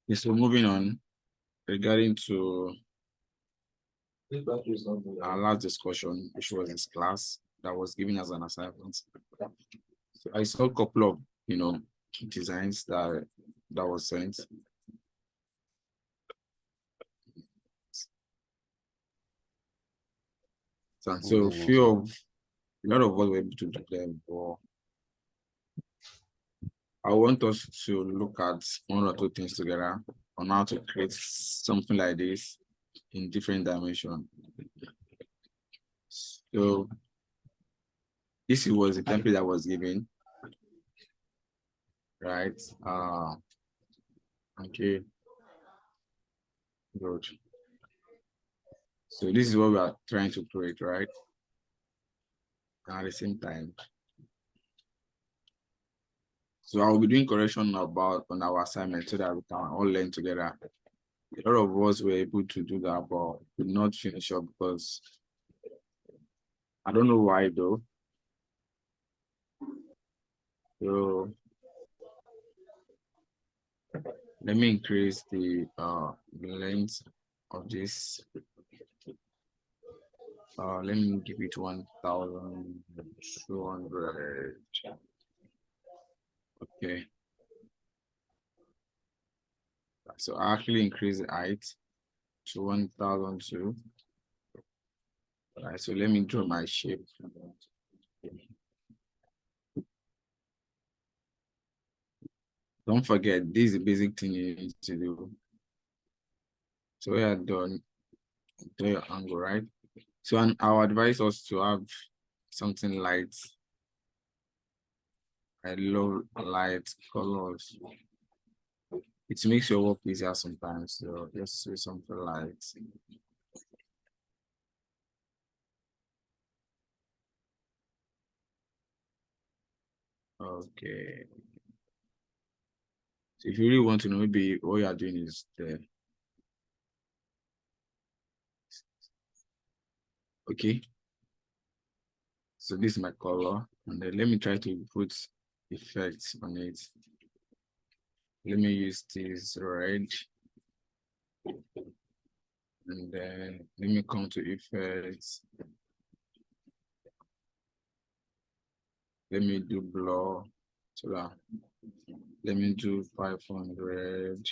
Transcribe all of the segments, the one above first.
Okay, so moving on regarding to our last discussion, which was in class, that was given as an assignment. So I saw a couple of designs that was sent. And so a lot of us were able to do them, but I want us to look at one or two things together on how to create something like this in different dimensions. So this was the template that was given, right? Okay, good. So this is what we are trying to create, right? And at the same time, so I will be doing correction on our assignment so that we can all learn together. A lot of us were able to do that, but could not finish up because I don't know why though. So let me increase the length of this. Let me give it 1,200. Okay. So I actually increase the height to 1,002. All right, so let me draw my shape. Don't forget, this is the basic thing you need to do. So we are done. Draw your angle, right? So I would advise us to have something light. I love light colors. It makes your work easier sometimes. So just do something light. Okay. So if you really want to know, maybe what you are doing is the okay. So this is my color, and then let me try to put effects on it. Let me use this red, and then let me come to effects. Let me do blur. So that let me do 500.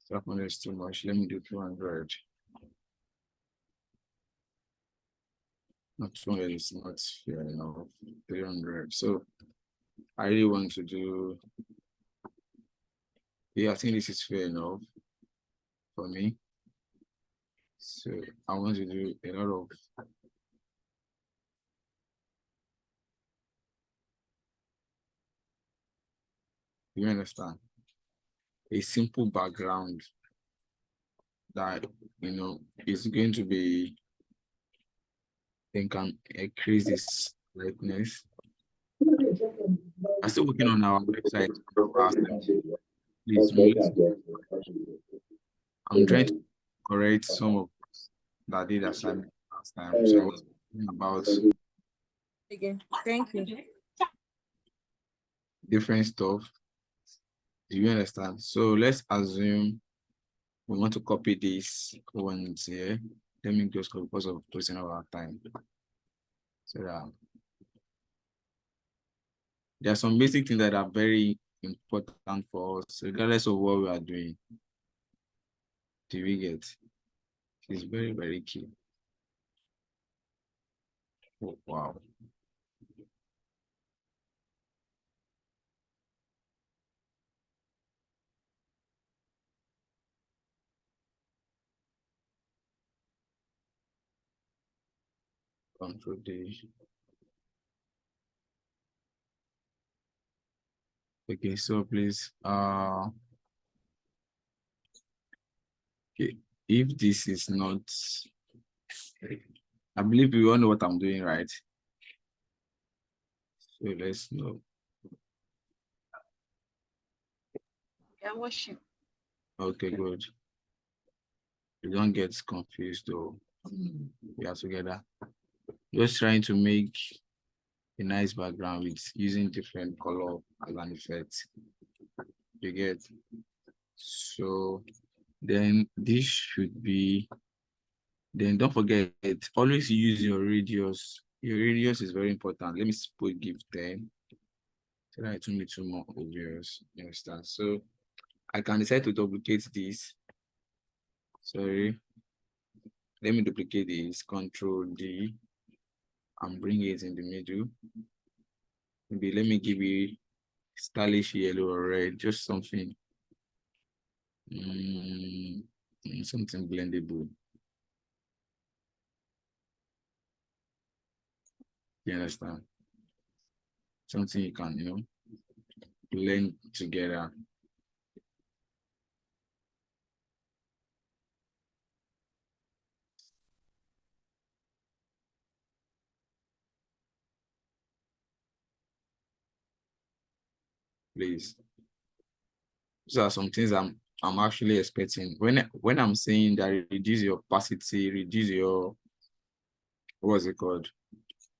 500 is too much. Let me do 200. Not 200 is not fair enough. 300. So I really want to do. Yeah, I think this is fair enough for me. So I want to do a lot of you understand? A simple background that is going to be can increase this brightness. I'm still working on our website. Please, I'm trying to correct some of that did assignment last time. So I was talking about Again, thank you. different stuff. Do you understand? So let's assume we want to copy this one here. Let me just go because of losing our time. So that there are some basic things that are very important for us, regardless of what we are doing. Do we get? It's very, very key. Oh, wow. Control D. Okay, so please, okay, if this is not, I believe you all know what I'm doing, right? So let's know. Yeah, worship. Okay, good. You don't get confused though. We are together. Just trying to make a nice background with using different color as an effect. You get. So then this should be, then don't forget, always use your radius. Your radius is very important. Let me give 10. So that it will be too more obvious. You understand? So I can decide to duplicate this. Sorry. Let me duplicate this, Control D, and bring it in the middle. Maybe let me give it stylish yellow or red, just something. Something blendable. You understand? Something you can, blend together. Please. These are some things I'm actually expecting. When I'm saying that reduce your opacity, reduce your, what's it called?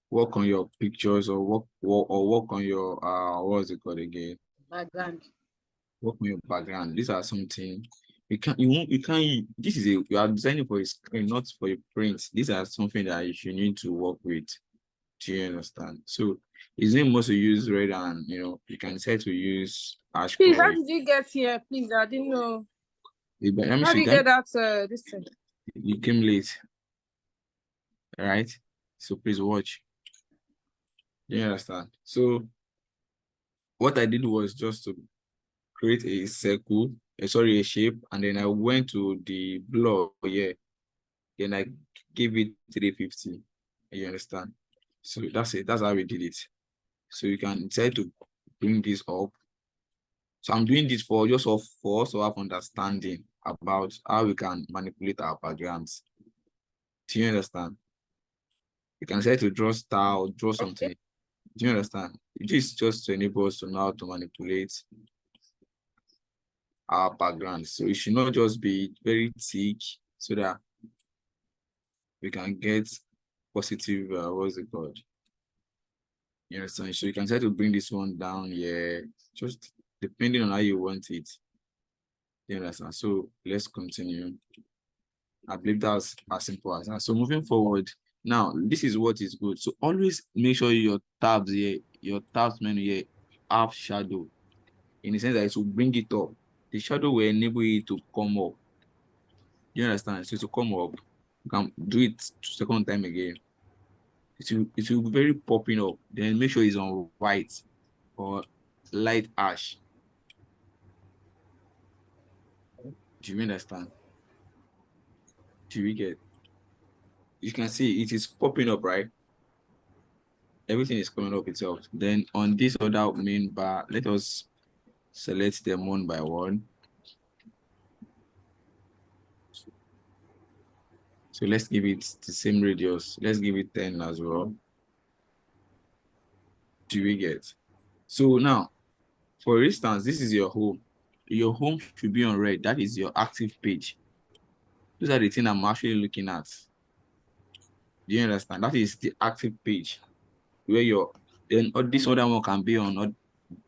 Work on your pictures, or work on your what's it called again? Background. Work on your background. These are something you can't this is you are designing for a screen, not for a print. These are something that you need to work with. Do you understand? So it's not most to use red, and you can decide to use ash Please, how color. did you get here? Please, I didn't know. Let me How see. did you get that this thing? You came late, right? So please watch. Do you understand? So what I did was just to create a circle, a shape, and then I went to the block here. Then I gave it 350. You understand? So that's it. That's how we did it. So you can decide to bring this up. So I'm doing this for us to have understanding about how we can manipulate our backgrounds. Do you understand? You can decide to draw star or draw something. Do you understand? This is just to enable us to know how to manipulate our background. So it should not just be very thick, so that we can get positive, what's it called? You understand? So you can try to bring this one down here, just depending on how you want it. You understand? So let's continue. I believe that's as simple as that. So moving forward, now this is what is good. So always make sure your tabs here, your tabs menu here have shadow, in the sense that it will bring it up. The shadow will enable it to come up. You understand? So to come up, you can do it second time again. It will be very popping up. Then make sure it's on white or light ash. Do you understand? Do we get? You can see it is popping up, right? Everything is coming up itself. Then on this other main bar, let us select them one by one. So let's give it the same radius. Let's give it 10 as well. Do we get? So now, for instance, this is your home. Your home should be on red. That is your active page. Those are the things I'm actually looking at. Do you understand? That is the active page where then this other one can be on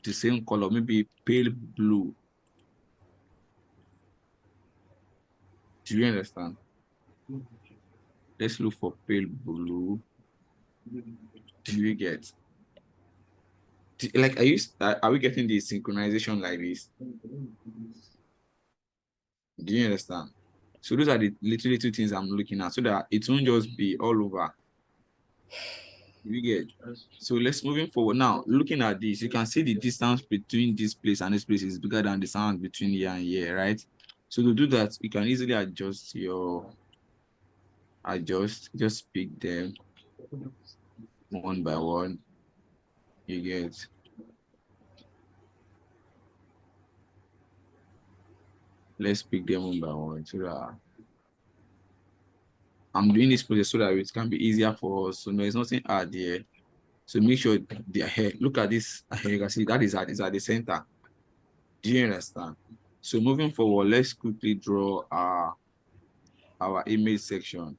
the same color, maybe pale blue. Do you understand? Let's look for pale blue. Do you get? Like, are we getting the synchronization like this? Do you understand? So those are the little things I'm looking at, so that it won't just be all over. You get? So let's moving forward now. Looking at this, you can see the distance between this place and this place is bigger than the distance between here and here, right? So to do that, you can easily adjust just pick them one by one. You get? Let's pick them one by one, so that I'm doing this process so that it can be easier for us. So there's nothing hard there. So make sure the hair, look at this hair, you can see that is at the center. Do you understand? So moving forward, let's quickly draw our image section.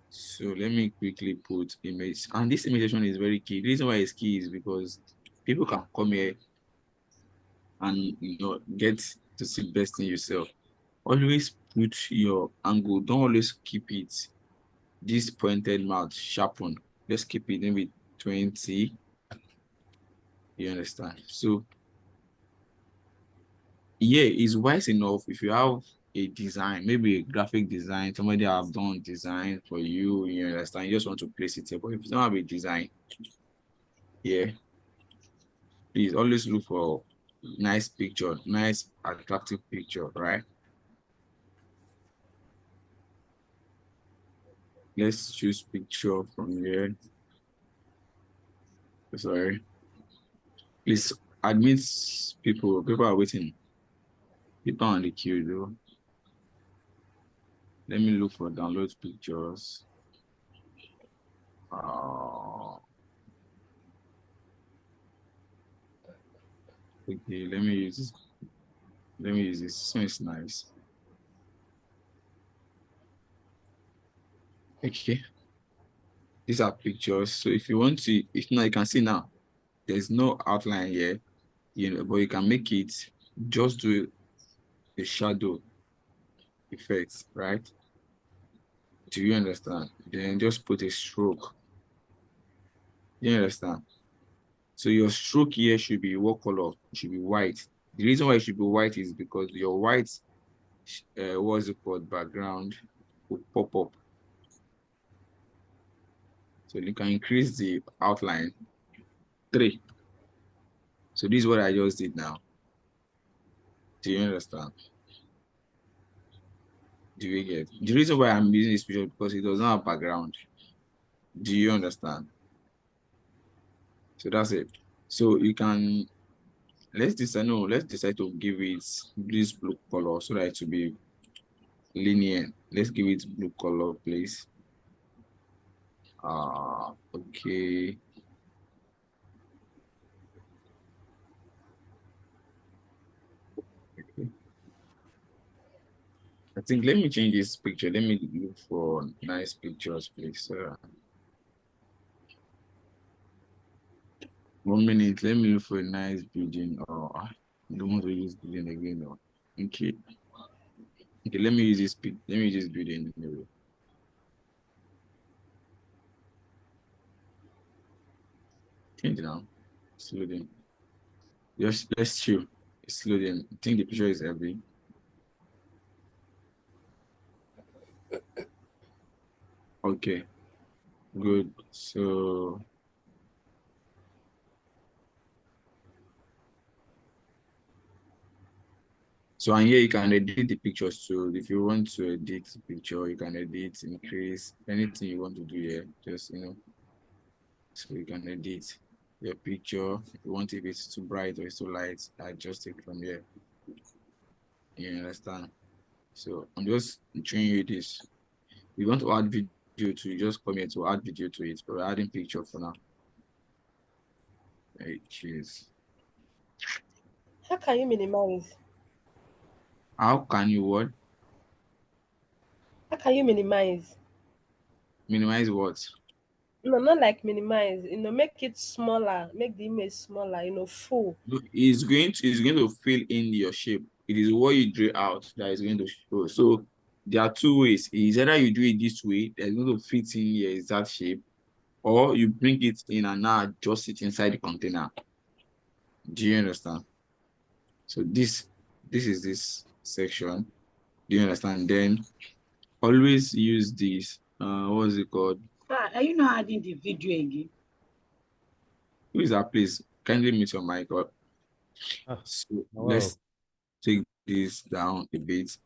So let me quickly put image, and this image section is very key. The reason why it's key is because people can come here and get to see best in yourself. Always put your angle. Don't always keep it this pointed mouth sharpened. Let's keep it maybe 20. You understand? So yeah, it's wise enough if you have a design, maybe a graphic design, somebody have done design for you, you understand, you just want to place it here. But if you don't have a design, yeah, please always look for nice picture, nice attractive picture, right? Let's choose picture from here. Sorry. Please admit people. People are waiting. People on the queue though. Let me look for download pictures. Okay, let me use this. Let me use this. This one is nice. Okay. These are pictures. So if you want to, if now you can see now, there's no outline here, but you can make it just do a shadow effect, right? Do you understand? Then just put a stroke. Do you understand? So your stroke here should be what color? It should be white. The reason why it should be white is because your white, what's it called, background will pop up. So you can increase the outline 3. So this is what I just did now. Do you understand? Do you get? The reason why I'm using this picture is because it does not have background. Do you understand? So that's it. So you can let's decide to give it this blue color so that it will be linear. Let's give it blue color, please. Okay. I think let me change this picture. Let me look for nice pictures, please. 1 minute. Let me look for a nice building. Oh, I don't want to use building again. No. Okay. Okay. Let me use this. Let me use this building anyway. Change it now. It's loading. Just let's chill. It's loading. I think the picture is heavy. Okay. Good. So and here you can edit the pictures too. If you want to edit the picture, you can edit, increase, anything you want to do here. Just so you can edit your picture. If you want, if it's too bright or it's too light, adjust it from here. You understand? So I'm just showing you this. If you want to add video to, you just come here to add video to it, but we're adding picture for now. Hey, cheers. How can you minimize? How can you what? How can you minimize? Minimize what? No, not like minimize. Make it smaller. Make the image smaller. Full. No, it's going to fill in your shape. It is what you draw out that is going to show. So there are 2 ways. It's either you do it this way, that's going to fit in your exact shape, or you bring it in and now adjust it inside the container. Do you understand? So this is this section. Do you understand? Then always use this. What is it called? Sir, are you not adding the video again? Who is that? Please kindly mute your mic up. Ah, So wow. let's take this down a bit.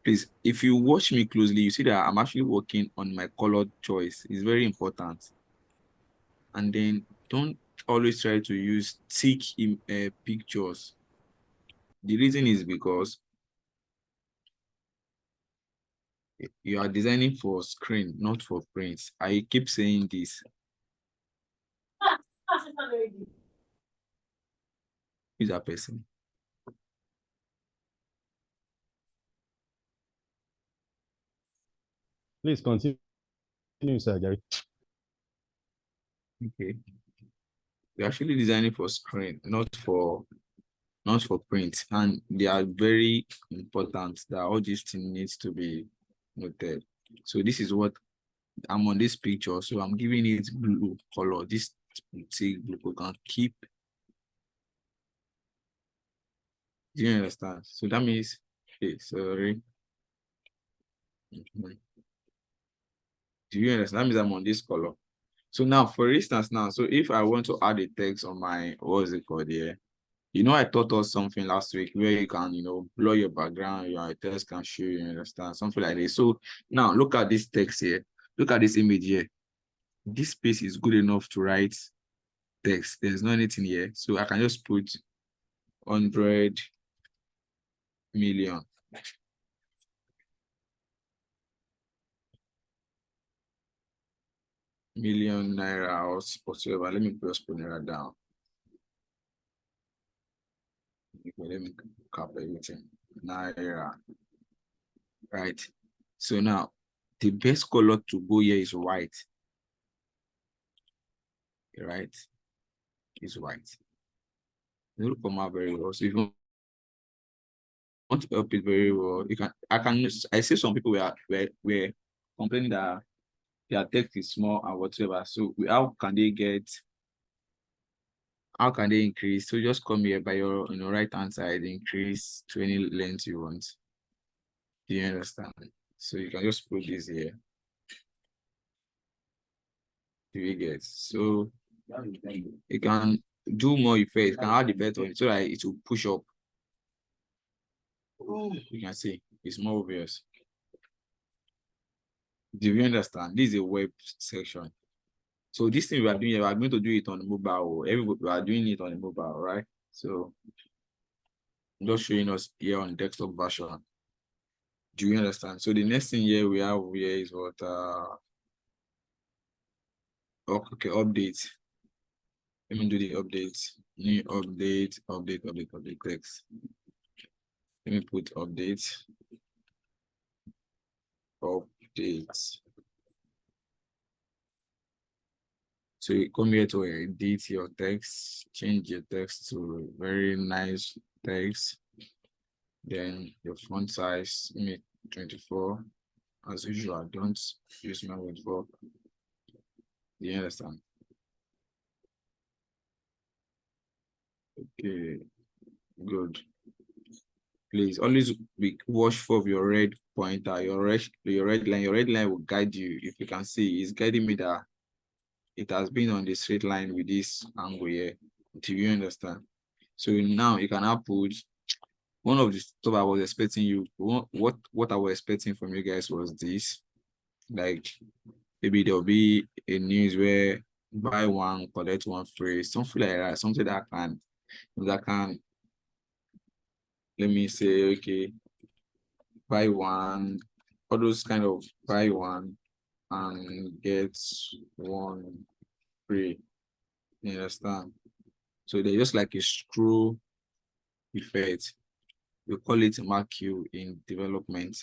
Please, if you watch me closely, you see that I'm actually working on my color choice. It's very important. And then don't always try to use thick pictures. The reason is because you are designing for screen, not for print. I keep saying this. Who's that person? Please continue, Sir Gary. Okay. We're actually designing for screen, not for not for print, and they are very important that all these things needs to be noted. So this is what I'm on this picture, so I'm giving it blue color. This boutique blue can keep. Do you understand? So that means, okay, sorry. Mhm. Do you understand? That means I'm on this color. So now, for instance, now, so if I want to add a text on my, what is it called here? You know, I taught us something last week where you can, blur your background, your text can show you, understand, something like this. So now look at this text here. Look at this image here. This space is good enough to write text. There's no anything here. So I can just put 100 million. Million naira or whatsoever. Let me just put naira down. Okay, let me cap everything. Naira. Right. So now the best color to go here is white. Right? Is white. It will come out very well. So if you want to help it very well, you can I see some people were complaining that their text is small and whatever. So how can they increase? So just come here by your right hand side, increase to any length you want. Do you understand? So you can just put this here. Do you get? So you can do more effects, you can add effect on it so that it will push up. You can see it's more obvious. Do you understand? This is a web section. So this thing we are doing here, we are going to do it on the mobile. Everybody, we are doing it on the mobile, right? So I'm just showing us here on desktop version. Do you understand? So the next thing here we have here is what okay, update. Let me do the update. New update text. Let me put update. So you come here to edit your text, change your text to very nice text. Then your font size, make 24. As usual, don't use my 24. Do you understand? Okay, good. Please always be watchful of your red pointer, your red line. Your red line will guide you. If you can see, it's guiding me that it has been on the straight line with this angle here. Do you understand? So now you can output one of the stuff I was expecting you. What I was expecting from you guys was this. Like maybe there'll be a news where buy one, collect one free, something like that, something that can let me say, okay, buy one, all those kind of buy one and get one free. You understand? So they're just like a screw effect. We call it mark you in development.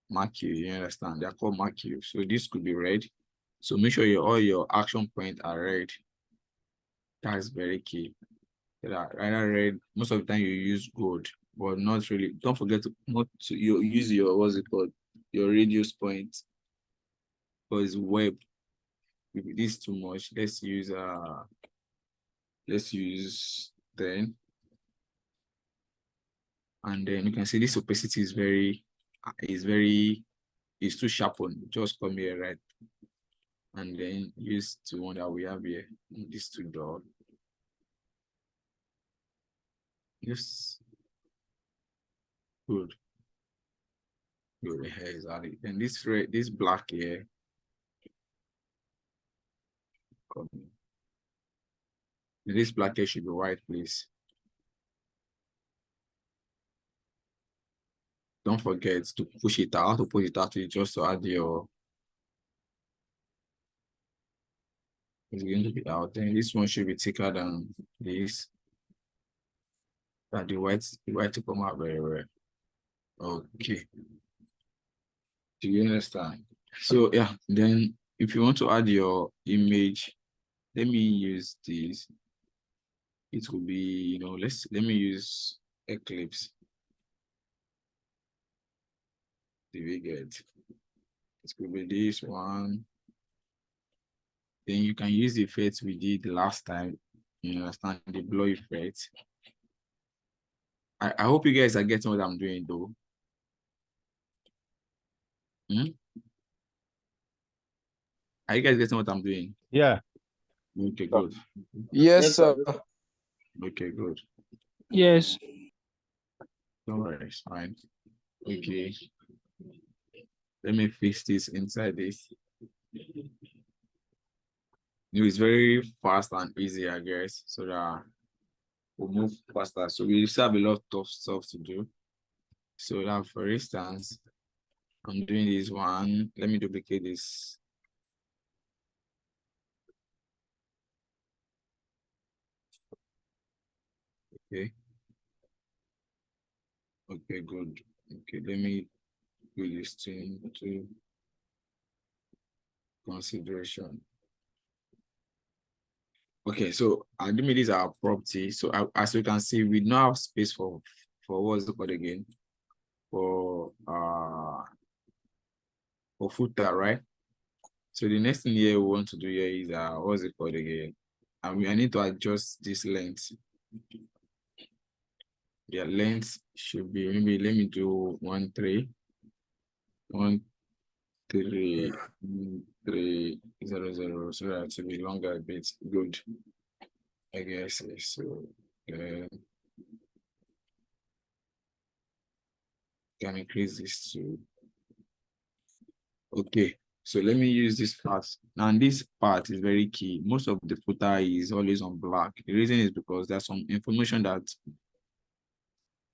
Mark you understand? They're called mark you. So this could be red. So make sure all your action points are red. That's very key. Either red. Most of the time you use gold, but not really. Don't forget to use your what's it called? Your radius point. Because web. If it is too much, let's use 10. And then you can see this opacity is too sharpened. Just come here, right? And then use the one that we have here, these two dots. Yes. Good. Good. Exactly. And this black here. This black here should be white, please. Don't forget to push it out. To push it out, just to add your. It's going to be out. Then this one should be thicker than this. And the white to come out very well. Okay. Do you understand? So yeah, then if you want to add your image, let me use this. it will be, you know, let me use Eclipse. Do we get it? Could be this one. Then you can use the effect we did last time. You understand, the blow effect. I hope you guys are getting what I'm doing though. Are you guys getting what I'm doing? Yeah. Okay, good. Yes, sir. Okay, good. Yes. Don't worry, it's fine. Okay. Let me fix this inside this. It's very fast and easy, I guess, so that we'll move faster. So we still have a lot of stuff to do. So now, for instance, I'm doing this one. Let me duplicate this. Okay. Okay, good. Okay, let me do this thing to consideration. Okay, so admit these are our property. So as you can see, we now have space for what's it called again? For footer, right? So the next thing here we want to do here is what's it called again? And I need to adjust this length. Yeah, length should be, maybe let me do 1 3 1 3 3 0 0, so that to be longer a bit. Good, I guess. So can increase this to, okay. So let me use this part. And this part is very key. Most of the footer is always on black. The reason is because there's some information that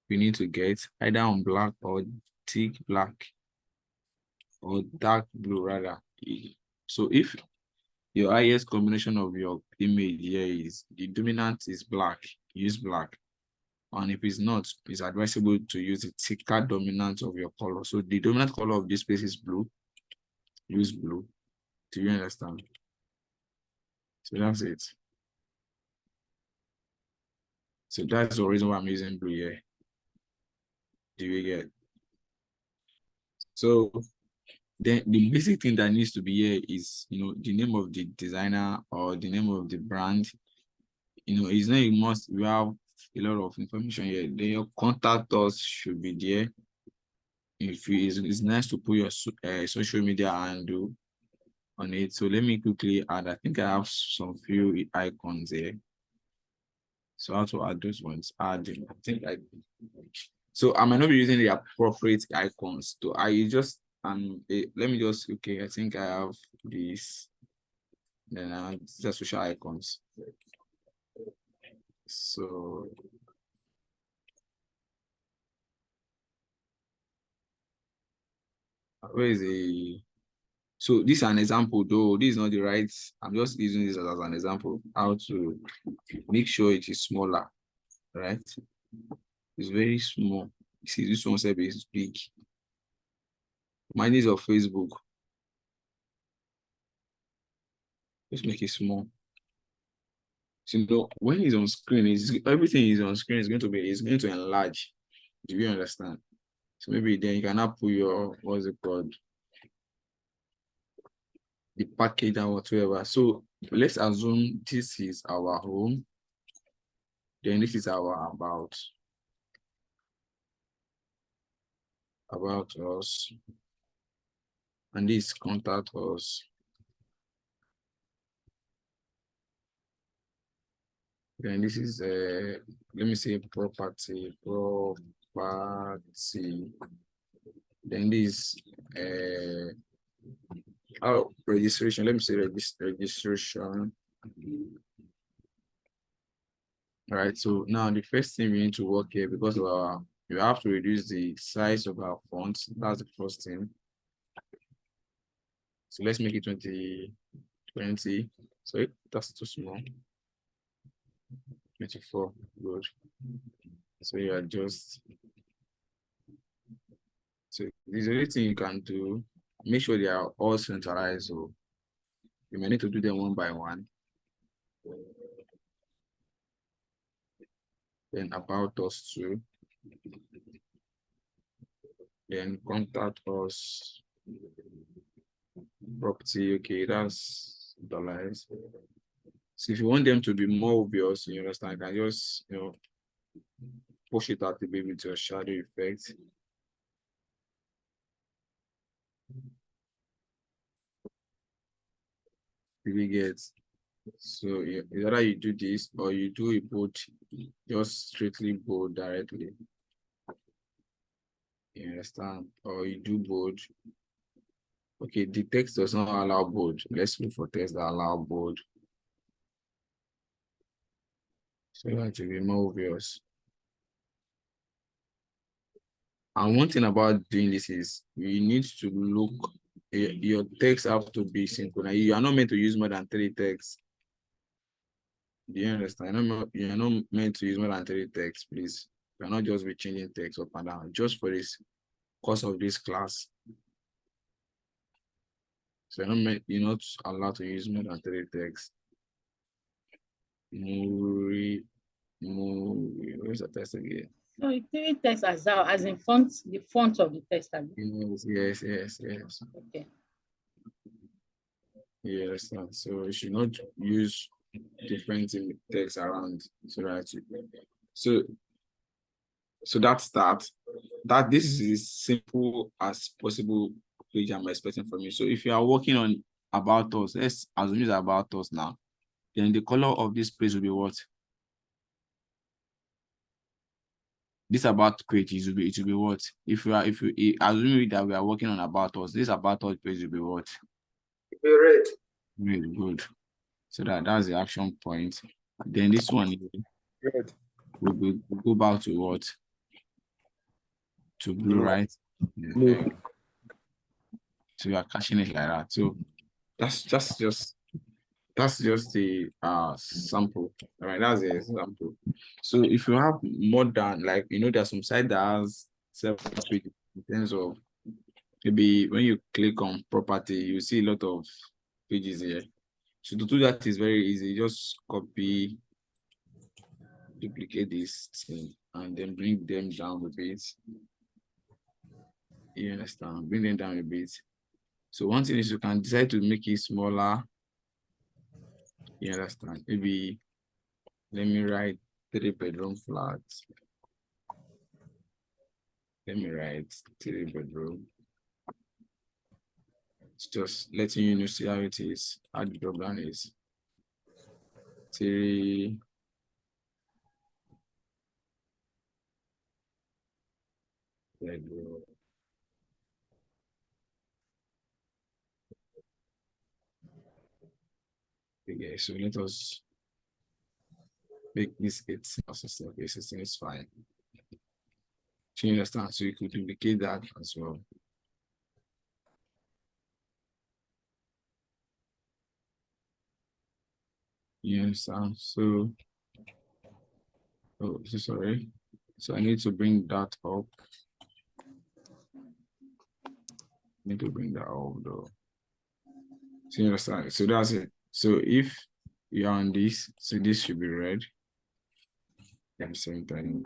we need to get either on black or thick black or dark blue rather. So if your highest combination of your image here is the dominant is black, use black. And if it's not, it's advisable to use the thicker dominant of your color. So the dominant color of this space is blue. Use blue. Do you understand? So that's it. So that's the reason why I'm using blue here. Do you get? So then the basic thing that needs to be here is, you know, the name of the designer or the name of the brand. You know, it's not a must. We have a lot of information here. Then your contact us should be there. If it's nice to put your social media handle on it. So let me quickly add. I think I have some few icons here. So how to add those ones? Add them. I think so I might not be using the appropriate icons. So I just let me just, okay, I think I have this. Then I have the social icons. So where is the, so this is an example though, this is not the right, I'm just using this as an example, how to make sure it is smaller, right? It's very small. You see, this one said is big. Mine is of Facebook. Just make it small. So you know, when it's on screen, everything is on screen, it's going to enlarge. Do you understand? So maybe then you can now put your, what's it called? The package and whatever. So let's assume this is our home. Then this is our about us. And this contact us. Then this is let me say property. Then this registration. Let me say registration. All right. So now the first thing we need to work here, because you have to reduce the size of our fonts. That's the first thing. So let's make it 20. So that's too small. 24. Good. So you adjust. So there's only thing you can do. Make sure they are all centralized. So you may need to do them one by one. then about us too, then contact us, property, okay, that's dollars. So if you want them to be more obvious, you understand, you can just, push it out a bit with your shadow effect. Really get. So either you do this or you do a bold, just strictly bold directly. You understand? Or you do bold. Okay, the text does not allow bold. Let's look for text that allow bold. So that to be more obvious. And one thing about doing this is you need to look, your text have to be synchronized. You are not meant to use more than 3 texts. Do you understand? You're not meant to use more than 3 texts, please. You're not just be changing text up and down, just for this course of this class. So you're not allowed to use more than 3 texts. Where's the text again? So 3 text as in font, the font of the text. Yes. Okay. Yes, so you should not use different text around so that's that. That this is as simple as possible page I'm expecting from you. So if you are working on about us, let's assume it's about us now. Then the color of this page will be what? This about page it will be what? If you assume that we are working on about us, this about us page will be what? Red. Really good. So that's the action point. Then this one Red. we'll go back to what? To blue, right? Blue. So you are catching it like that. So that's just the sample. All right, that's the example. So if you have more than, like, there's some site that has several pages in terms of, maybe when you click on property, you see a lot of pages here. So to do that is very easy. Just copy, duplicate this thing, and then bring them down a bit. You understand? Bring them down a bit. So one thing is you can decide to make it smaller. You understand? Maybe let me write 3-bedroom flat. Let me write 3-bedroom. It's just letting you know, see how it is, how the drop down is. 3 bedroom. Okay, so let us make this 8 system. Okay, system is fine. Do you understand? So you could duplicate that as well. You understand? So, sorry. So I need to bring that up. Need to bring that up though. So you understand? So that's it. So if you're on this, so this should be red. At the same time.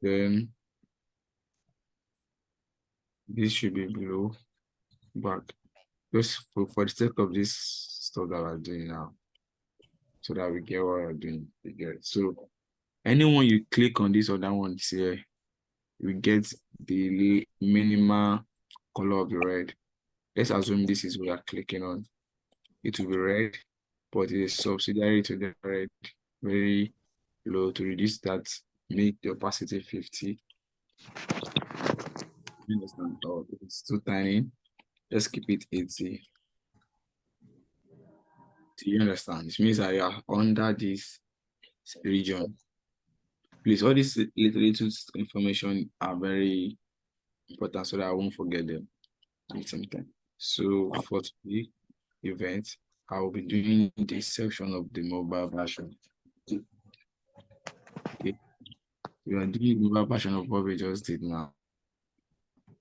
Then this should be blue. But just for the sake of this stuff that we're doing now, so that we get what we're doing. We get. So anyone you click on this or that one here, we get the minimal color of the red. Let's assume this is what we are clicking on. It will be red, but it is subsidiary to the red, very low. To reduce that, make the opacity 50. You understand? Oh, it's too tiny. Let's keep it 80. Do you understand? It means that you are under this region. Please, all these little information are very important so that I won't forget them at the same time. So for the event, I will be doing this section of the mobile version. Okay. We are doing the mobile version of what we just did now.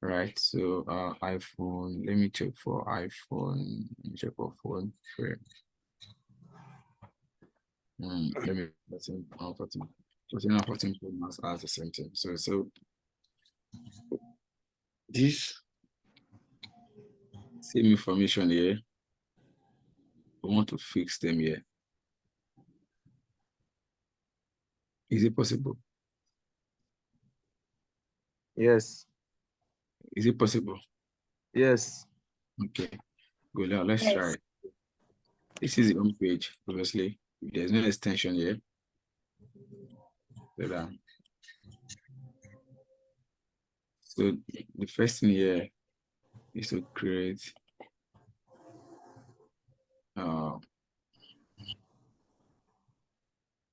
Right. So iPhone, let me check for iPhone. Let me check for phone. Let me 14 and 14 Pro Max are the same thing. So this same information here, we want to fix them here. Is it possible? Yes. Is it possible? Yes. Okay, good. Now let's Yes. try it. This is the home page, obviously. There's no extension here. So the first thing here is to create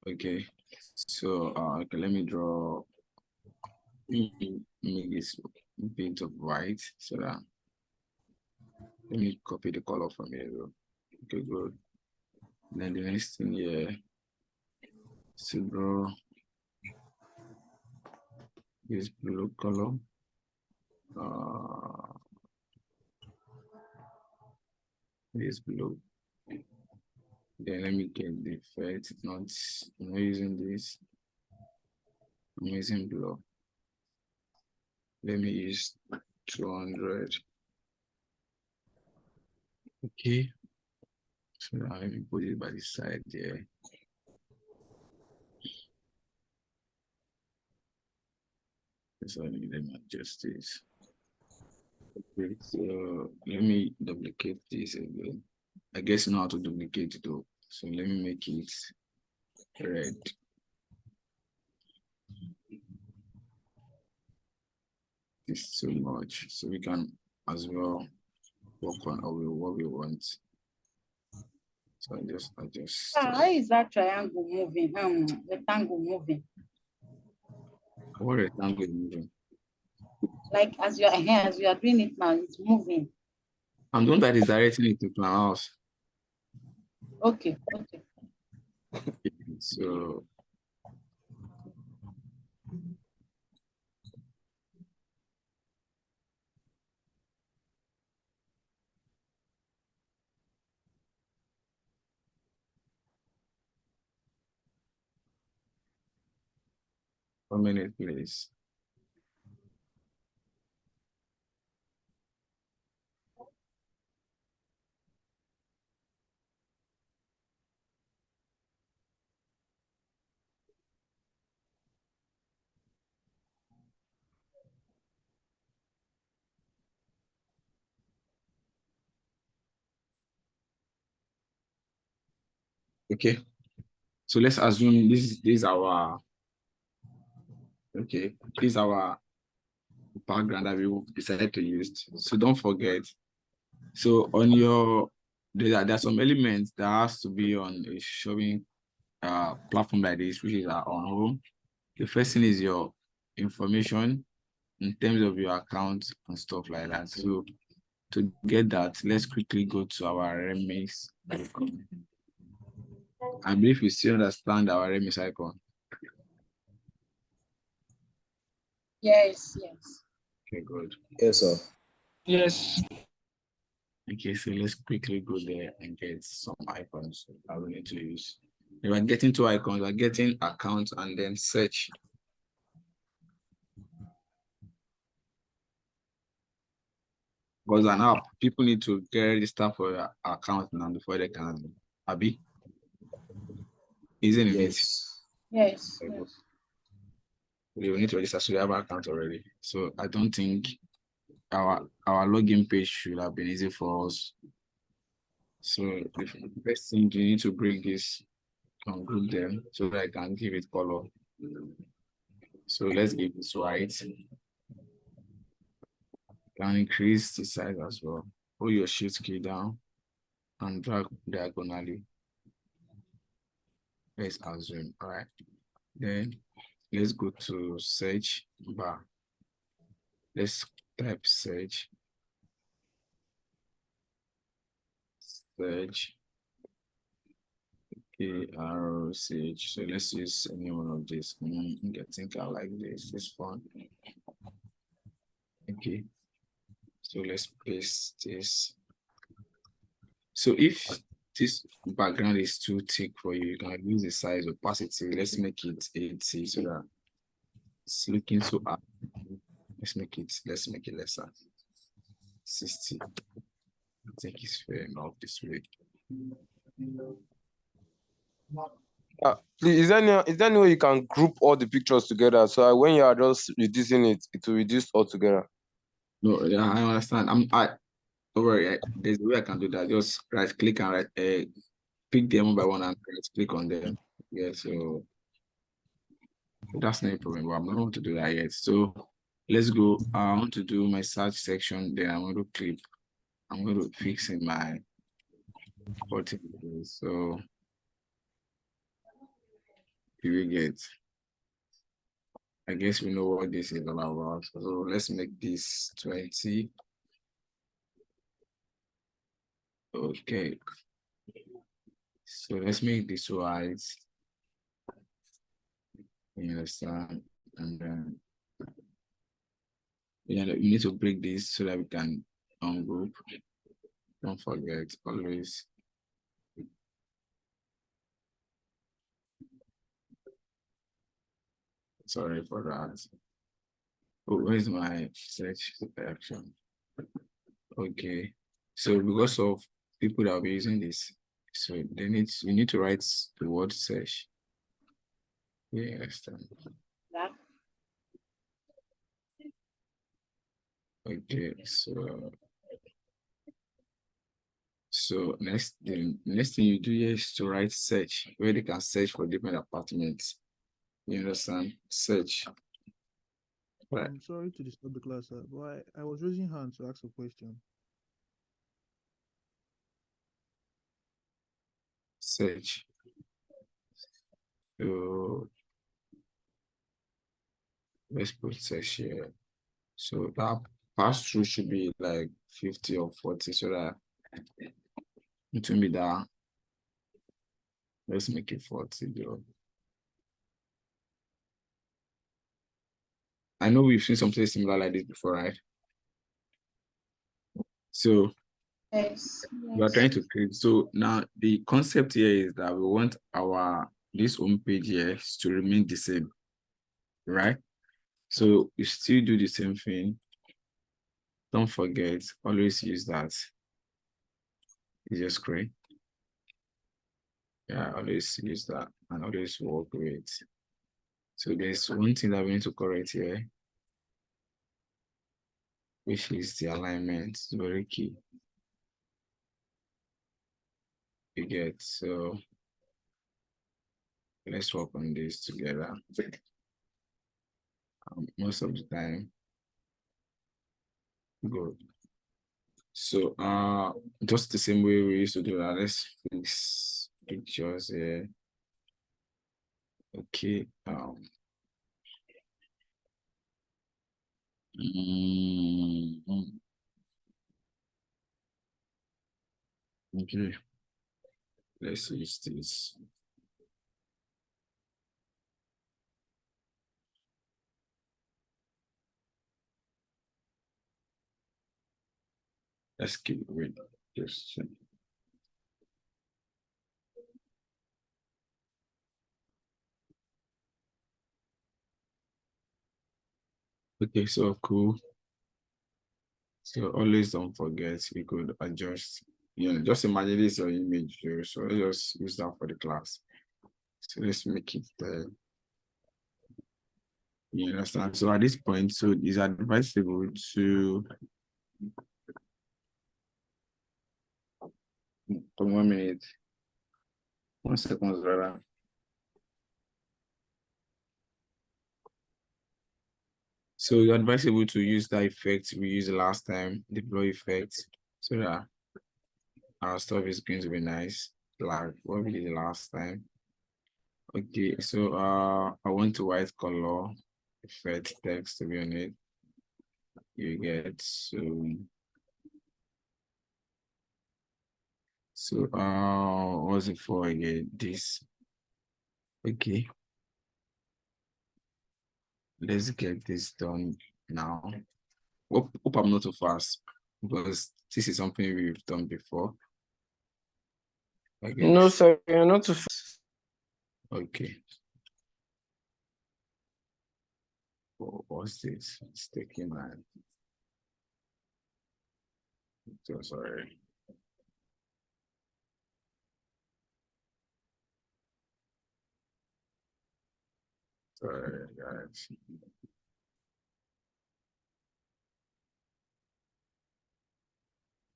okay. So okay, let me draw make this a bit of white so that let me copy the color from here. Okay, good. Then the next thing here is to draw this blue color. This blue. Then let me get the effect. I'm not using this. I'm using blue. Let me use 200. Okay. So now let me put it by the side there. So let me adjust this. Okay, so let me duplicate this again. I guess you know how to duplicate it though. So let me make it red. It's too much. So we can as well work on what we want. So I just How is that triangle moving? Rectangle moving? what rectangle is moving? Like as you are doing it now, it's moving. I'm doing that is directing it to plan house. Okay. So a minute, please. Okay. So let's assume this is our background that we decided to use. So don't forget. So on your there are some elements that has to be on a showing platform like this, which is on home. The first thing is your information in terms of your account and stuff like that. So to get that, let's quickly go to our remix icon. I believe you still understand our remix icon. Yes. Okay, good. Yes, sir. Yes. Okay, so let's quickly go there and get some icons that we need to use. If we're getting two icons, we're getting account and then search. Because now people need to get registered for your account now before they can Abi. Isn't it? Yes. We will need to register, so we have an account already. So I don't think our login page should have been easy for us. So the first thing you need to bring this and group them so that I can give it color. So let's give this white. Can increase the size as well. Put your shift key down and drag diagonally. Let's assume. All right. Then let's go to search bar. Let's type search. Search. KRCH. So let's use any one of these. I think I like this. This one. Okay. So let's paste this. So if this background is too thick for you, you can use the size opacity. Let's make it 80 so that it's looking so up. Let's make it lesser. 60. I think it's fair enough this way. Please, is there any way you can group all the pictures together so that when you are just reducing it, it will reduce all together? No, yeah, I understand. Don't worry. There's a way I can do that. Just right click and pick them one by one and right click on them. Yeah, so that's no problem. But I'm not going to do that yet. So let's go. I want to do my search section. Then I'm going to click. I'm going to fix in my 40. So here we get. I guess we know what this is all about. So let's make this 20. Okay. So let's make this white. You understand? And then you need to break this so that we can ungroup. Don't forget always. Sorry for that. Oh, where's my search action? Okay. So because of people that will be using this, so you need to write the word search. Yeah, understand. Yeah. Okay, so the next thing you do here is to write search, where they can search for different apartments. You understand? Search. Right. I'm sorry to disturb the class, sir, but I was raising hand to ask a question. Search. So let's put search here. So that pass through should be like 50 or 40, so that it will be that. Let's make it 40 though. I know we've seen something similar like this before, right? So Yes. we are trying to create. So now the concept here is that we want this home page here to remain the same, right? So you still do the same thing. Don't forget, always use that. It's just great. Yeah, always use that and always work with it. So there's one thing that we need to correct here, which is the alignment. It's very key. You get, so let's work on this together. Most of the time, good. So just the same way we used to do that. Let's fix pictures here. Okay. Okay. Let's use this. Let's keep it with this. Okay, so cool. So always don't forget we could adjust. Just imagine this your image here. So let's just use that for the class. So let's make it you understand? So at this point, so it's advisable to 1 minute. 1 second, rather. So you're advisable to use that effect we used last time, the blow effect, so that our stuff is going to be nice, like what we did last time. Okay, so I want to white color effect text to be on it. You get so what's it for again? This. Okay. Let's get this done now. Hope I'm not too fast because this is something we've done before. I No, guess. sir, you're not too. Okay. Oh, what's this? It's taking my. So sorry. Sorry, guys.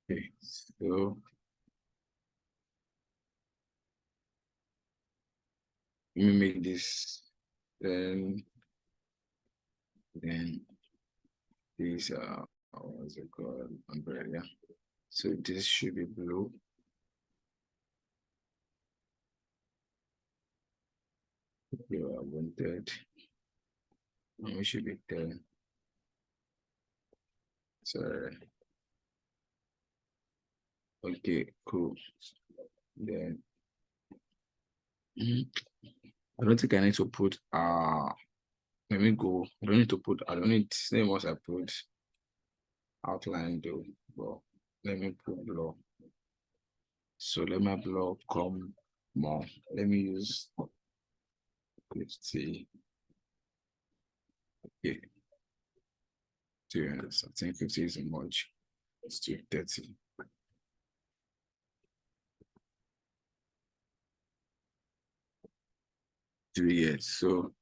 Okay, so let me make this. Then these what's it called? Umbrella. So this should be blue. You are wanted. And we should be 10. Sorry. Okay, cool. Then I don't think I need to put let me go. I don't need to put I don't need same as I put outline though. But let me put block. So let my block come more. Let me use 50. Okay. 200. I think 50 is much. Let's do 30. Yes. So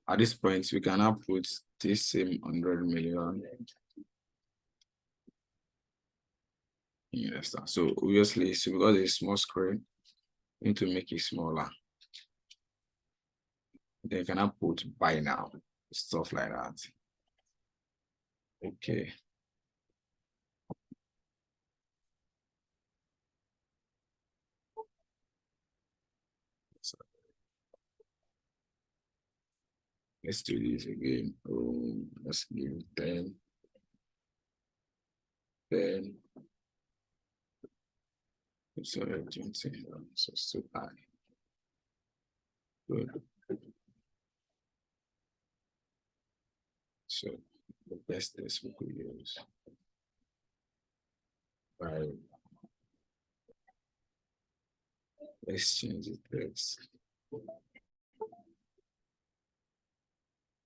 at this point, we can now put this same 100 million. You understand? So obviously, so because it's small screen, we need to make it smaller. Then you can now put buy now, stuff like that. Okay. So let's do this again. Let's give it 10. 10. It's already 20. So it's too high. Good. So the best is we could use. Right. Let's change the text.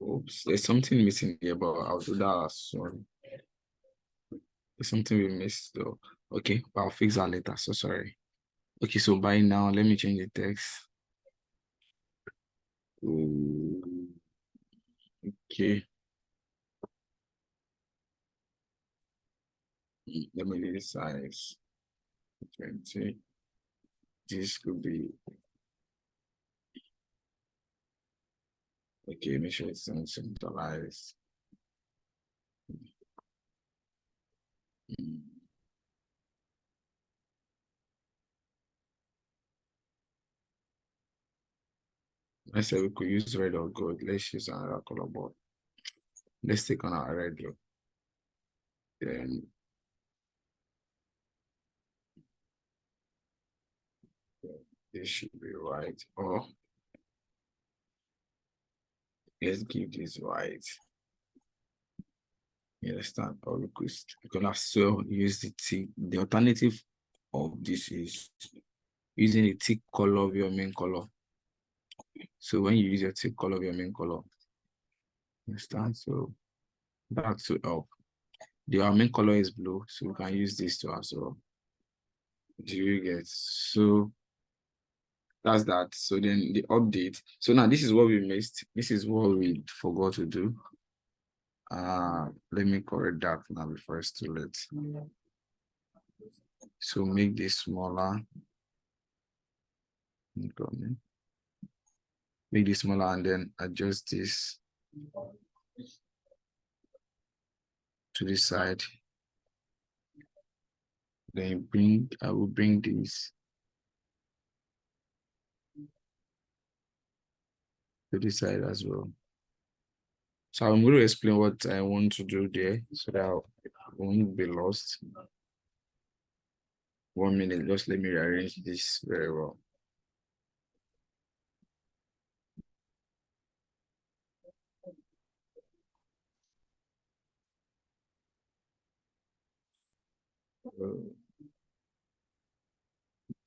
Oops, there's something missing here, but I'll do that soon. There's something we missed though. Okay, but I'll fix that later. So sorry. Okay, so by now, let me change the text. Okay. Let me leave the size 20. This could be okay. Make sure it's centralized. I said we could use red or gold. Let's use another color board. Let's take on our red though. Then this should be white. Or let's give this white. You understand? Or we could also use the tick. The alternative of this is using a tick color of your main color. So when you use your tick color of your main color, you understand? So that's to help. Our main color is blue, so we can use this to as well. Do you get? So that's that. So then the update. So now this is what we missed. This is what we forgot to do. Let me correct that now before it's too late. So make this smaller. Make this smaller and then adjust this to this side. Then I will bring this to this side as well. So I'm going to explain what I want to do there so that I won't be lost. 1 minute, just let me rearrange this very well.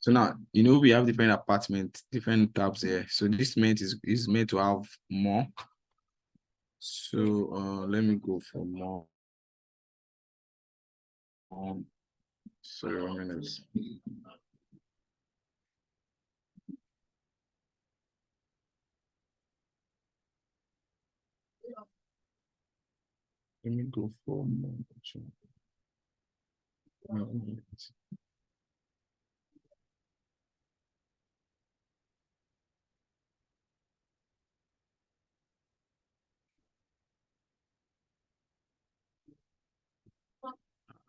So now, you know, we have different apartments, different tabs here. So this is meant to have more. So let me go for more. Sorry, 1 minute. Let me go for more.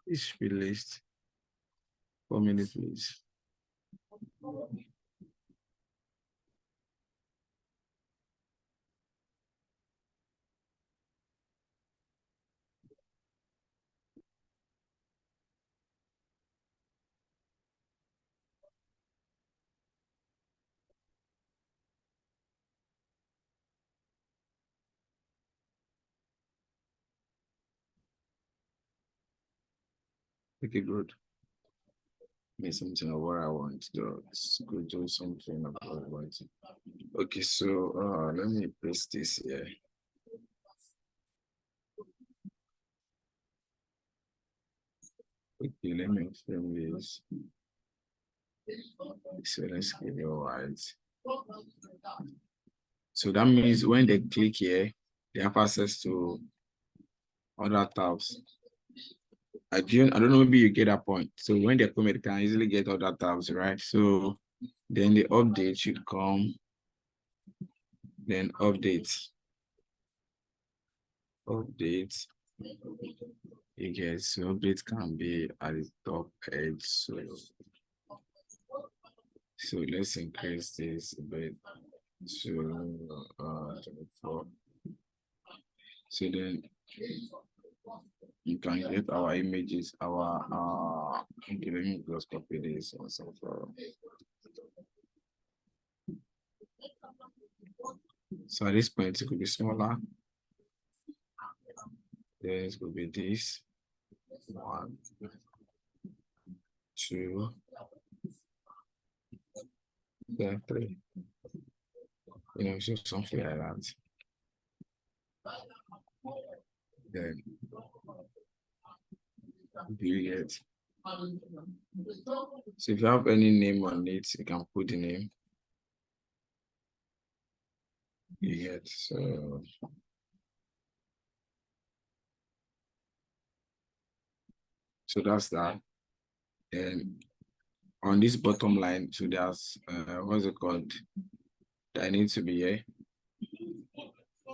This should be list. 4 minutes, please. Okay, good. Make something of what I want to do. Let's go do something about what. Okay, so let me paste this here. Okay, let me frame this. So let's give it white. So that means when they click here, they have access to other tabs. I don't know, maybe you get a point. So when they come, it can easily get other tabs, right? So then the update should come. Then updates. Updates. You get so updates can be at the top edge. So let's increase this a bit to 24. So then you can get our images, our okay, let me just copy this also for. So at this point it could be smaller. Then it could be this 1, 2, then 3. You know, just something like that. Then do you get? So if you have any name on it, you can put the name. You get so that's that. And on this bottom line, so there's what's it called? That needs to be here.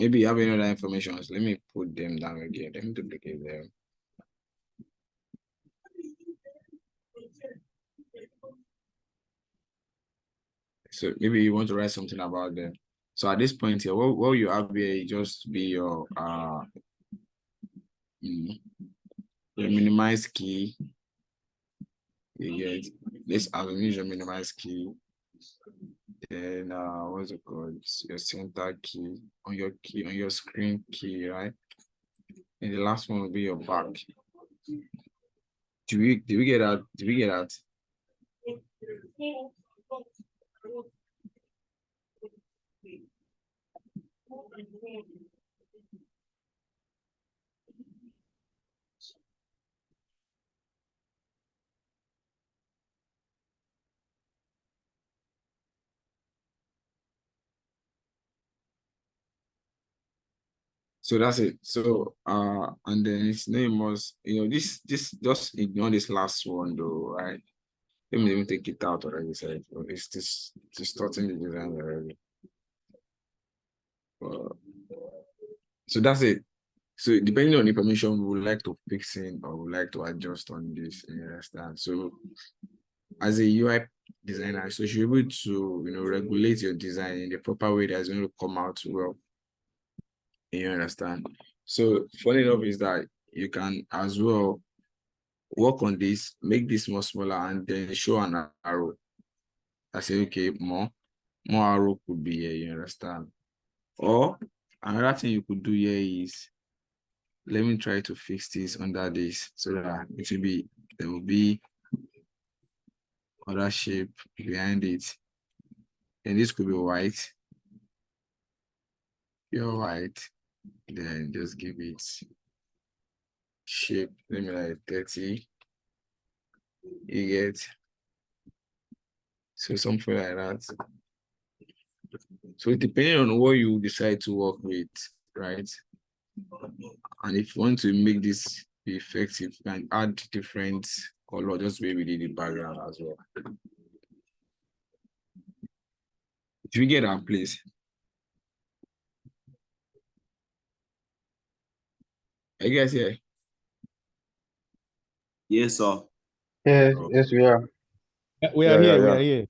Maybe you have any other information. So let me put them down again. Let me duplicate them. So maybe you want to write something about them. So at this point here, what you have here just be your minimize key. You get this as your minimize key. Then what's it called? Your center key on your screen key, right? And the last one will be your back. Did we get that? Did we get that? So that's it. So and then his name was, you know, this just ignore this last one though, right? Let me even take it out already. So it's this starting the design already. So that's it. So depending on the information, we would like to fix in or would like to adjust on this. You understand? So as a UI designer, so you should be able to, you know, regulate your design in the proper way that's going to come out well. You understand? So funny enough is that you can as well work on this, make this more smaller, and then show an arrow. I say, okay, more arrow could be here, you understand? Or another thing you could do here is, let me try to fix this under this so that it will be, there will be other shape behind it. And this could be white, pure white. Then just give it shape, let me like 30. You get so something like that. So depending on what you decide to work with, right? And if you want to make this be effective, you can add different color just where we did the background as well. Do we get that, please? Are you guys here? Yes, sir. Yes, Oh. yes, we are. We Yeah, are here. yeah, We yeah. are here.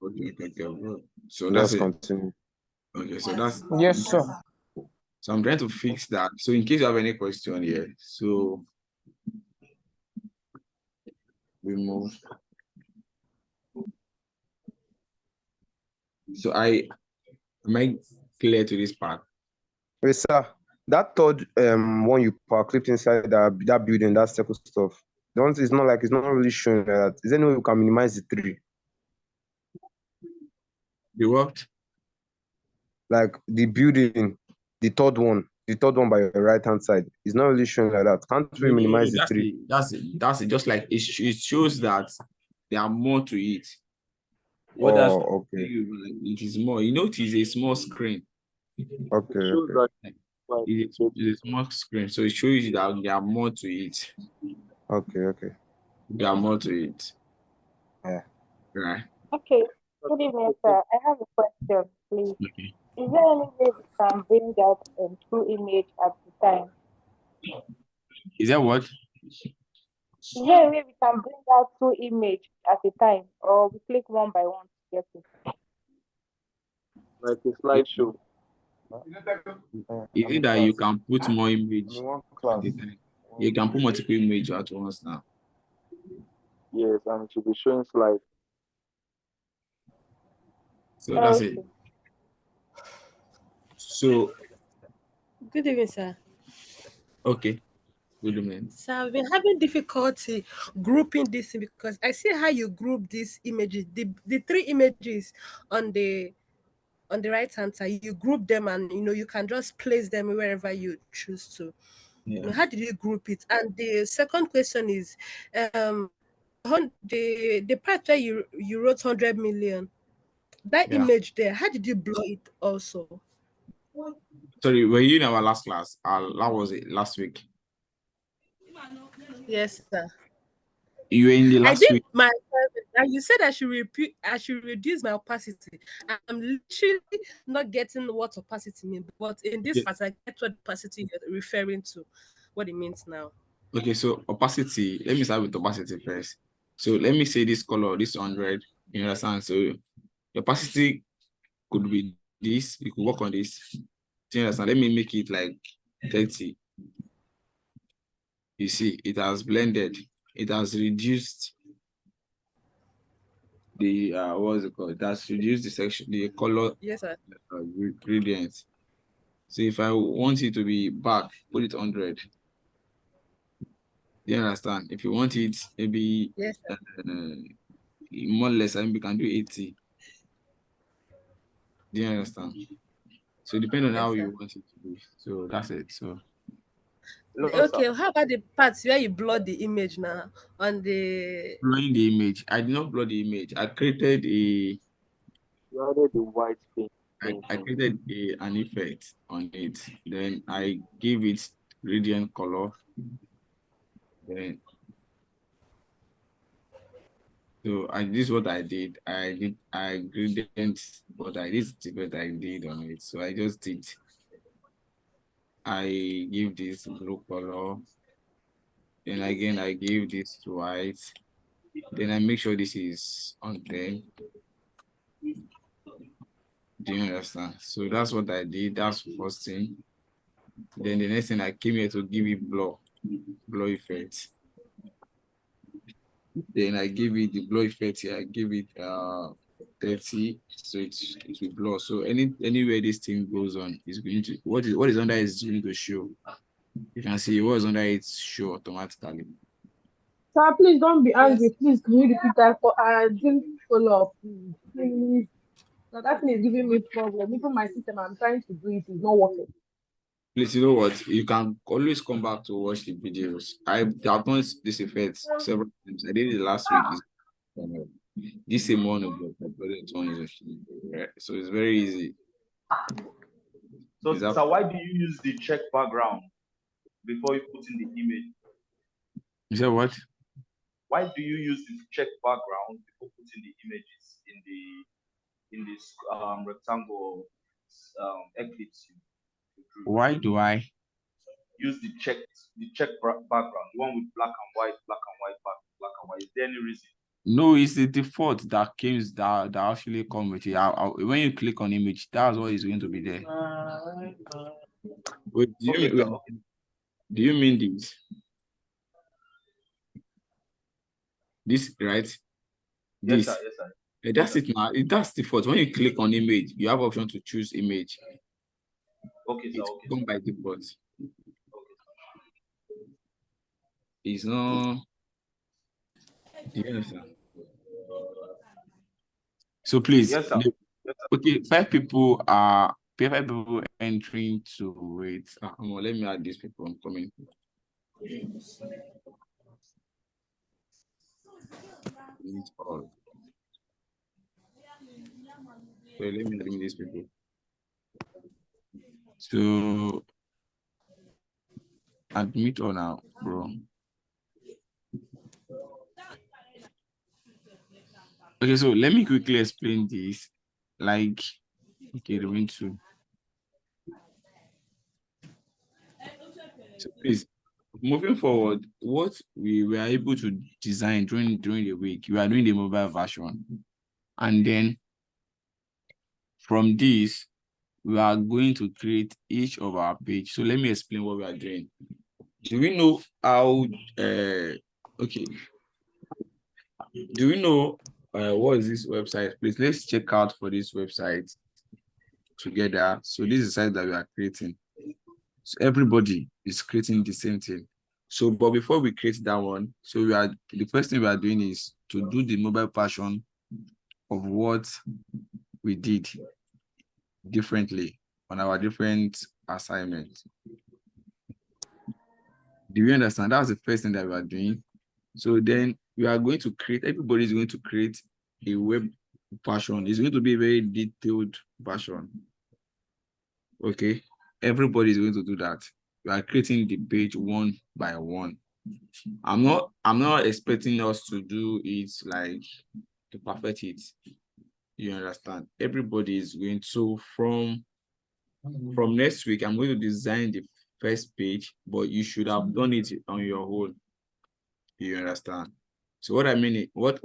Okay. So Let's that's it. continue. Okay, so that's Yes, sir. so I'm trying to fix that. So in case you have any question here, so remove. So am I clear to this part? Wait, sir. That third one you power clipped inside that building, that circle stuff. The one is not like it's not really showing like that. Is there any way we can minimize the 3? The what? Like the building, the third one by your right hand side is not really showing like that. Can't we minimize the That's 3? it. That's it. Just like it shows that there are more to it. What does Oh, okay. it is more? You know, it is a small screen. Okay, Shows okay. that It's a small screen, so it shows you that there are more to it. Okay. There are more to it. Yeah. Right. Okay, good evening, sir. I have a question, please. Okay. Is there any way we can bring out a true image at the time? Is that what? Is there a way we can bring out true image at a time, or we click one by one to get it? like a slideshow. Is it that you can put more image? One class. You can put multiple image at once now. Yes, and it should be showing slide. So that's it. Okay. So Good evening, sir. okay. Good evening. So I've been having difficulty grouping this in because I see how you group these images, the 3 images on the right hand side. You group them, and you can just place them wherever you choose to. Yeah. How did you group it? And the second question is, the part where you wrote 100 million, that Yeah. image there, how did you blow it also? Sorry, were you in our last class? That was it last week. Yes, sir. You were in the I last did week. my assignment, and you said I should reduce my opacity. I'm literally not getting what opacity means, but in this Yeah. part, I get what opacity you're referring to, what it means now. Okay, so opacity. Let me start with opacity first. So let me say this color, this 100. You understand? So the opacity could be this. You could work on this. Do you understand? Let me make it like 30. You see, it has blended. It has reduced the what's it called? It has reduced the color Yes, sir. gradient. So if I want it to be back, put it 100. Do you understand? If you want it maybe Yes, sir. more or less, I mean, we can do 80. Do you understand? So depending on Yes, how sir. you want it to be. So that's it. So Okay, how about the parts where you blur the image now on the blurring the image. I did not blur the image. I created You added the white paint. I created an effect on it. Then I gave it gradient color. Then so this is what I did. I gradient what I this is what I did on it. So I just did. I give this blue color. Then again I give this white. Then I make sure this is on there. Do you understand? So that's what I did. That's the first thing. Then the next thing I came here to give it blur effect. Then I give it the blur effect here. I give it 30, so it will blur. So anywhere this thing goes on is going to what is under is going to show. You can see what is under it show automatically. Sir, please don't be angry. Please, can you repeat that? I didn't follow up. Please. So that thing is giving me problem. Even my system, I'm trying to do it, is not working. Please, you know what? You can always come back to watch the videos. I've done this effect several times. I did it last week. This same one of the one is actually right. So it's very easy. So, sir, why do you use the check background before you put in the image? You said what? Why do you use the check background before putting the images in this rectangle Eclipse? Why do I use the check background, the one with black and white, black and white? Is there any reason? No, it's the default that comes that actually come with it. When you click on image, that's what is going to be there. Wait, do you mean this? This, right? This. Yes, sir. Yes, sir. That's it now. That's default. When you click on image, you have option to choose image. Okay, sir. It's Okay. come by default. Okay. It's not. Do you understand? So please, yes, sir. Yes, sir. Okay, 5 people are entering to wait. Let me add these people. I'm coming. All. So let me bring these people. So admit all now, bro. Okay, so let me quickly explain this. Like, okay, the win two. So please, moving forward, what we were able to design during the week, we are doing the mobile version, and then from this, we are going to create each of our page. So let me explain what we are doing. Do we know how? Okay. Do we know what is this website? Please, let's check out for this website together. So this is the site that we are creating. So everybody is creating the same thing. So, but before we create that one, so the first thing we are doing is to do the mobile version of what we did differently on our different assignments. Do you understand? That's the first thing that we are doing. So then we are going to create, everybody is going to create a web version. It's going to be a very detailed version. Okay, everybody is going to do that. We are creating the page one by one. I'm not expecting us to do it like to perfect it. You understand? Everybody is going to from next week. I'm going to design the first page, but you should have done it on your own. You understand? So what I mean, what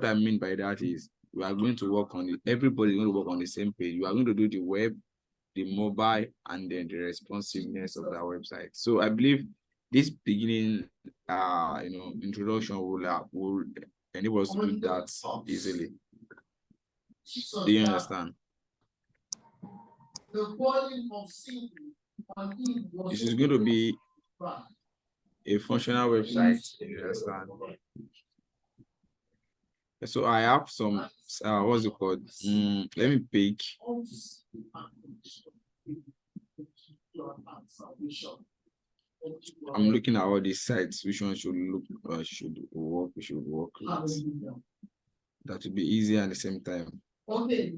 I mean by that is we are going to work on it. Everybody's going to work on the same page. We are going to do the web, the mobile, and then the responsiveness of that website. So I believe this beginning, introduction will enable us to do that easily. Do you understand? This is going to be a functional website. You understand? So I have some, what's it called? Let me pick. I'm looking at all these sites. Which one should work? We should work with. That would be easier at the same time. Please,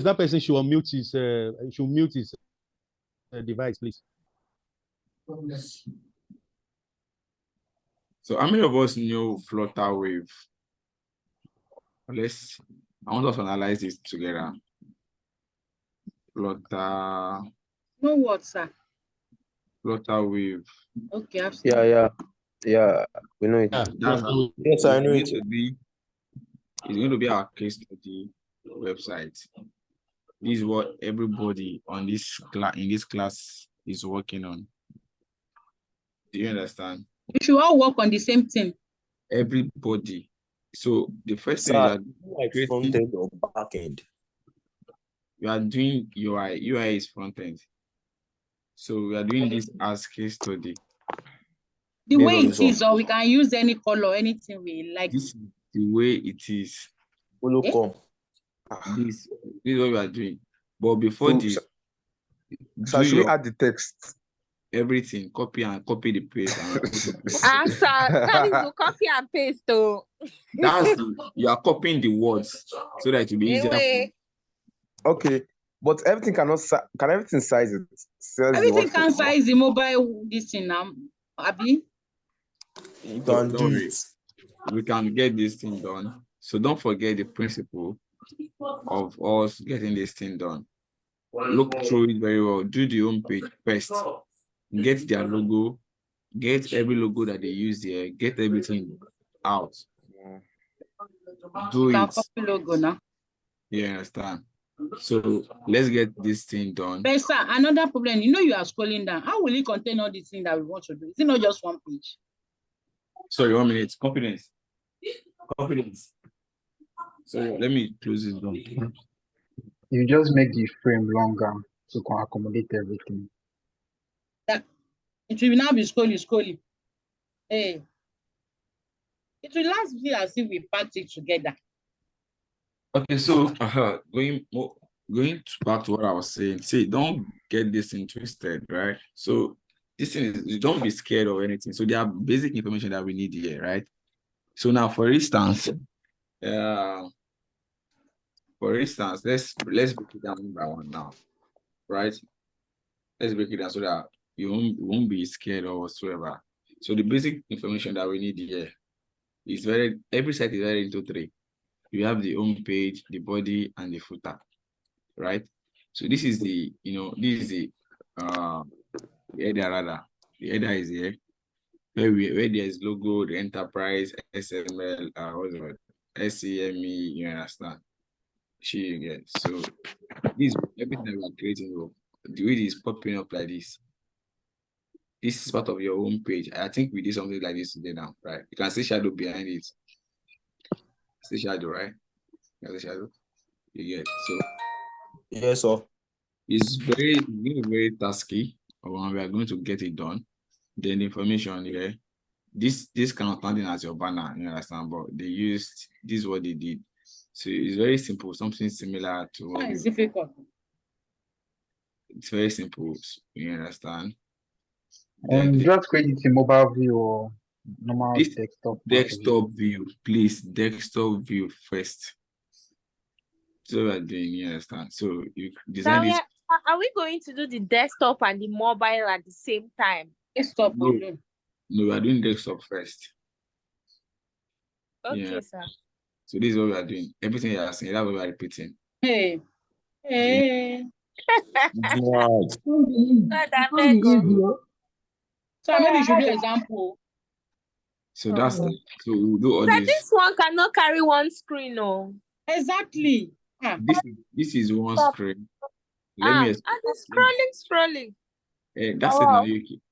that person should mute his device, please. So how many of us know Flutterwave? I want us to analyze this together. Flutter. No what, sir? Flutterwave. Okay, I've seen. Yeah. We know it. Yes, I know it. It's going to be our case study website. This is what everybody in this class is working on. Do you understand? We should all work on the same thing. Everybody. So the first thing is front end or back end. You are doing UI. UI is front end. So we are doing this as case study. The Based way on it is, or we can use any color, anything we like. this is the way it is. Holocom. This is what we are doing. But before this, So do should we your add the text? everything, copy the paste. Answer. That is to copy and paste. Oh. You are copying the words so that it will be easier. Anyway. Okay, but everything can everything size it? Everything can size the mobile this thing now, Abi. You can Don't do worry. it. We can get this thing done. So don't forget the principle of us getting this thing done. Look through it very well. Do the home page first. Get their logo. Get every logo that they use there. Get everything out. Do You can it. copy logo now. You understand? So let's get this thing done. But sir, another problem, you are scrolling down. How will it contain all these things that we want to do? Is it not just one page? Sorry, 1 minute. Confidence. So let me close this down. You just make the frame longer to accommodate everything. It will now be scrolling. Hey. It will last feel as if we packed it together. Okay, so going back to what I was saying. See, don't get this thing twisted, right? So this thing is, don't be scared of anything. So there are basic information that we need here, right? So now, for instance, let's break it down one by one now, right? Let's break it down so that you won't be scared or whatsoever. So the basic information that we need here is every site is divided into 3. You have the home page, the body, and the footer, right? So this is the header rather. The header is here, where there's logo, the enterprise, SML, SEME, you understand? You get. So this everything that we are creating, the way it is popping up like this. This is part of your home page. I think we did something like this today now, right? You can see shadow behind it. See shadow, right? You can see shadow. You get. So yes, sir. It's very tasky. We are going to get it done. Then the information here. This kind of standing as your banner, you understand? But they used this is what they did. So it's very simple, something similar to It's difficult. It's very simple, you understand? Just create it in mobile view or normal This desktop view, please. Desktop view first. So we're doing, you understand? So you design this. Are we going to do the desktop and the mobile at the same time? Desktop. No, we are doing desktop first. Okay, Yeah. sir. So this is what we are doing. Everything you are saying, that's what we are repeating. Hey. What? So maybe you should do example. So that's so we'll do all this. This one cannot carry one screen, no. Exactly. This is one screen. Let me scrolling. That's it now.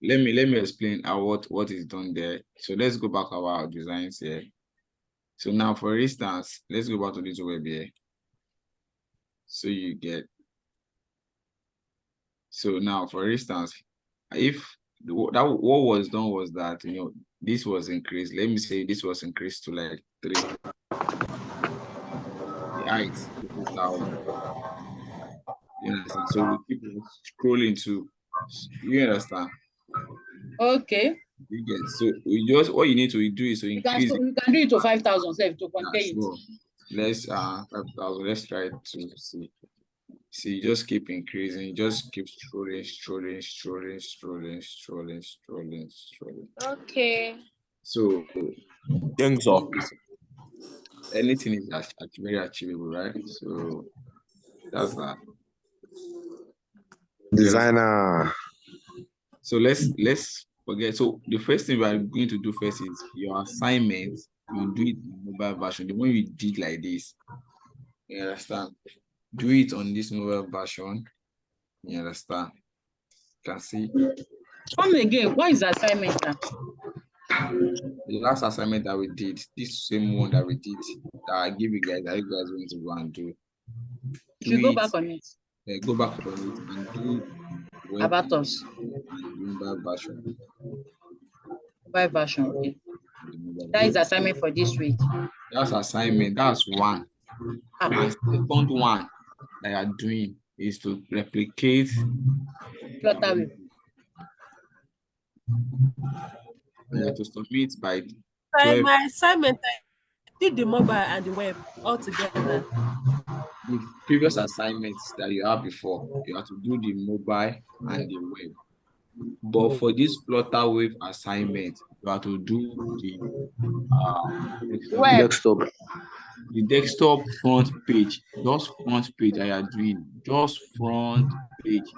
Let me explain what is done there. So let's go back to our designs here. So now, for instance, let's go back to this web here. So you get. So now, for instance, if what was done was that this was increased. Let me say this was increased to like 3. The height is down. You understand? So we keep scrolling to. You understand? Okay. You get. So we just what you need to do is to increase. You can do it to 5,000 to contain it. Let's 5,000. Let's try to see. See, just keep increasing. Just keep strolling. Okay. So, thanks, sir. Anything is very achievable, right? So that's that. Designer. So let's forget. So the first thing we are going to do first is your assignment. You do it in mobile version. The one you did like this. You understand? Do it on this mobile version. You understand? You can see. Come again. What is the assignment now? The last assignment that we did, this same one that we did, that I give you guys, that you guys going to go and do. You go back on it. Go back on it and do web about us. and the mobile version. Mobile version. Okay. The mobile That is version. assignment for this week. That's assignment. That's one. And second one that you are doing is to replicate Flutterwave. you have to submit by My 12. my assignment, I did the mobile and the web all together. The previous assignments that you have before, you have to do the mobile and the web. But for this Flutterwave assignment, you have to do the Desktop. the desktop front page. Just front page that you are doing. Just front page.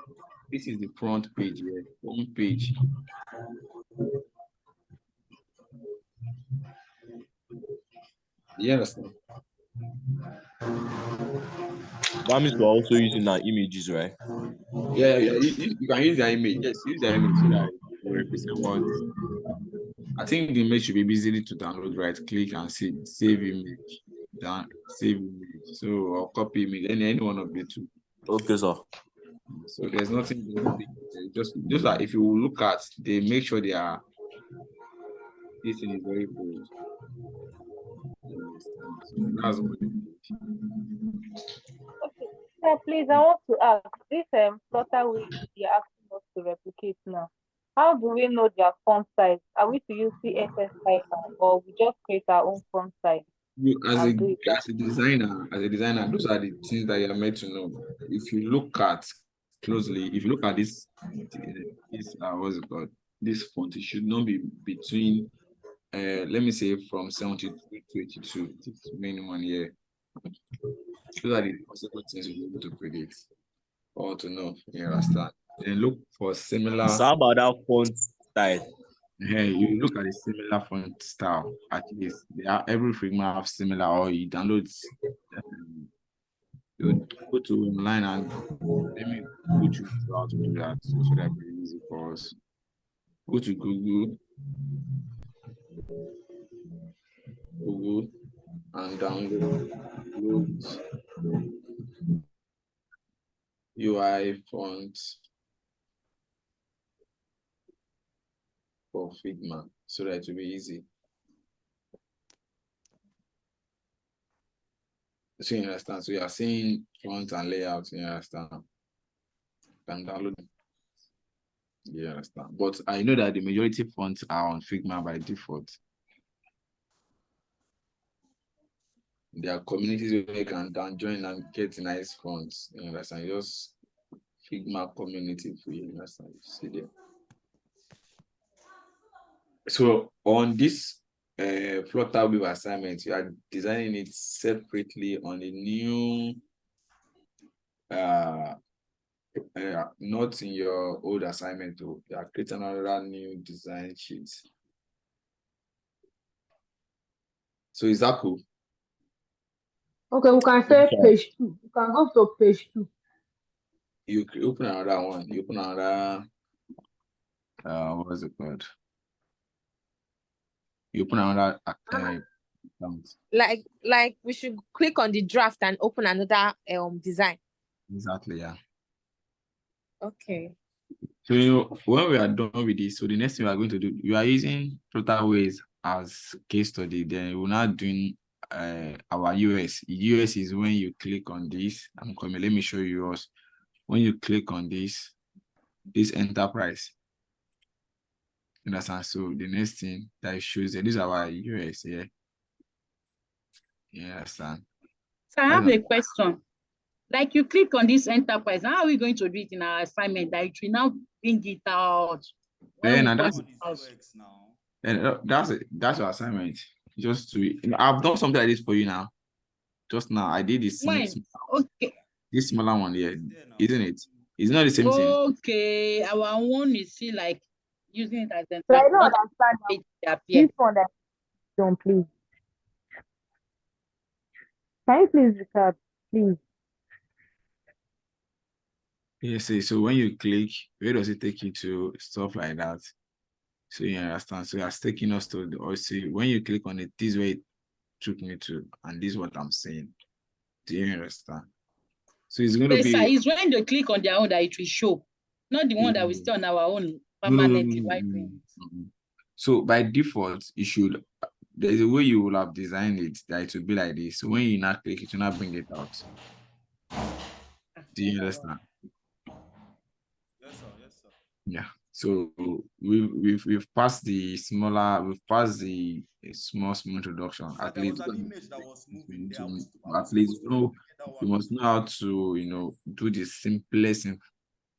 This is the front page here. Front page. You understand? That means we're also using our images, right? Yeah. You can use the image. Yes, use the image so that it will represent what. I think the image should be easily to download. Right, click and save image. Save image. So or copy image. Any one of the two. Okay, sir. So there's nothing. Just like if you look at, they make sure they are. This thing is very bold. So that's what it is. Sir, please, I want to ask, this Flutterwave you're asking us to replicate now, how do we know their font size? Are we to use CSS Python or we just create our own font size? You, as a designer, those are the things that you are meant to know. If you look at closely, if you look at this what's it called? This font, it should not be between let me say from 72 to 82. This main one here. Those are the possible things you'll be able to predict or to know. You understand? Then look for similar. So how about that font style? Yeah, you look at the similar font style. At least every Figma have similar, or you download. You go to online and let me go to how to do that so that it's easy for us. Go to Google and download UI font for Figma so that it will be easy. So you understand? So you are seeing font and layout, you understand? Can download. You understand? But I know that the majority fonts are on Figma by default. There are communities where you can join and get nice fonts. You understand? Just Figma community for you, understand? You see there. So on this Flutterwave assignment, you are designing it separately on a new not in your old assignment. You are creating another new design sheet. So is that cool? Okay, we can say page 2. We can go to page 2. You open another one. You open another what is it called? You open another account. Like we should click on the draft and open another design. Exactly, yeah. Okay. So when we are done with this, so the next thing we are going to do, you are using Flutterwave as case study. Then we're not doing our US. US is when you click on this. I'm coming. Let me show you yours. When you click on this enterprise. You understand? So the next thing that it shows that this is our US here. Yeah. You understand? So I have a question. Like you click on this enterprise, how are we going to do it in our assignment that it will now bring it out? That's your assignment. Just to I've done something like this for you now. Just now I did this. Okay. This smaller one here, isn't it? It's not the same thing. Okay, our one is still like using it as an. So I don't understand. This one that don't please. Can you please recap, please? Yes, so when you click, where does it take you to? Stuff like that. So you understand. So it's taking us to the OC. When you click on it, this is where it took me to, and this is what I'm saying. Do you understand? So it's going to be. It's when they click on their own that it will show. Not the one that we stay on our own No, permanently while doing it. no. So by default, you should. There's a way you will have designed it that it will be like this. So when you not click, it will not bring it out. Do you understand? Yes, sir. Yes, sir. Yeah. So we've passed the smaller, we've passed the small introduction. Sir, At there was least an image that was moving there. at least you must know how to do the simplest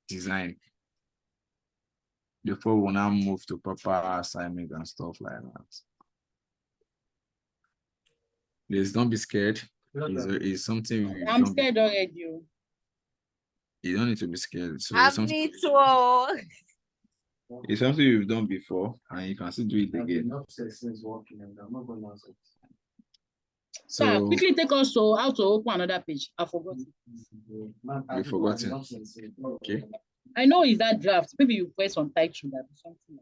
design before we now move to proper assignment and stuff like that. Please don't be scared. It's something we I'm don't scared already. you don't need to be scared. So I it's something, me too. it's something you've done before and you can still do it again. Sir, So quickly take us to how to open another page. I forgot. you've forgotten. Okay. I know it's that draft. Maybe you press on title that or something.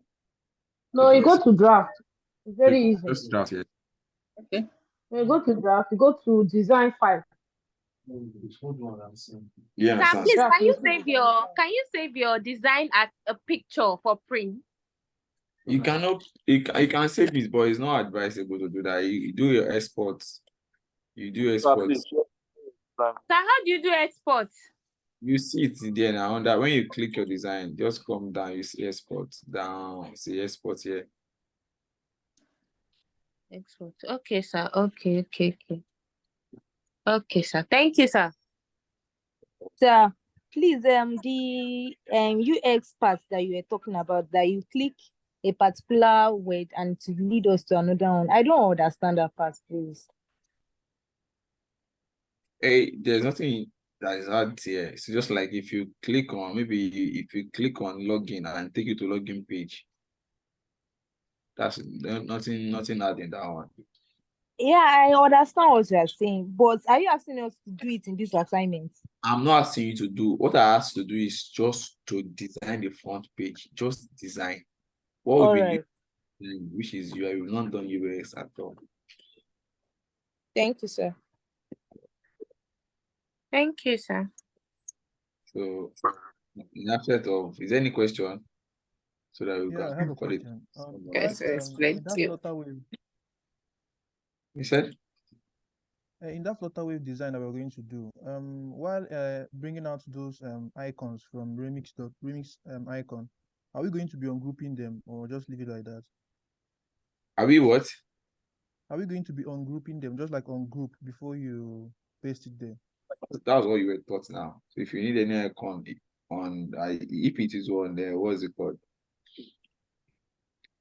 No, you go to draft. It's very easy. Just draft it. Okay. When you go to draft, you go to design file. Yeah, Sir, please, can you save your design as a picture for print? you cannot you can save it, but it's not advisable to do that. You do your exports. You do exports. Sir, how do you do export? You see it there now. That when you click your design, just come down, you see export down, see export here. Export. Okay, sir. Okay. Okay, sir. Thank you, sir. Sir, please, the UX part that you were talking about, that you click a particular word and to lead us to another one. I don't understand that part, please. Hey, there's nothing that is hard here. It's just like if you click on if you click on login and take you to login page. That's nothing hard in that one. Yeah, I understand what you are saying, but are you asking us to do it in this assignment? I'm not asking you to do. What I asked you to do is just to design the front page. Just design. What All would be right. which is you have not done UX at all. Thank you, sir. Thank you, sir. So in absence of, is there any question? So that we Yeah, I can have a call it. question. Yes, While, explain in that to you. Flutterwave, You said? in that Flutterwave design that we're going to do, while bringing out those icons from remix icon, are we going to be ungrouping them or just leave it like that? Are we what? Are we going to be ungrouping them, just like ungroup before you paste it there? That was what you were taught now. So if you need any icon if it is one there, what is it called?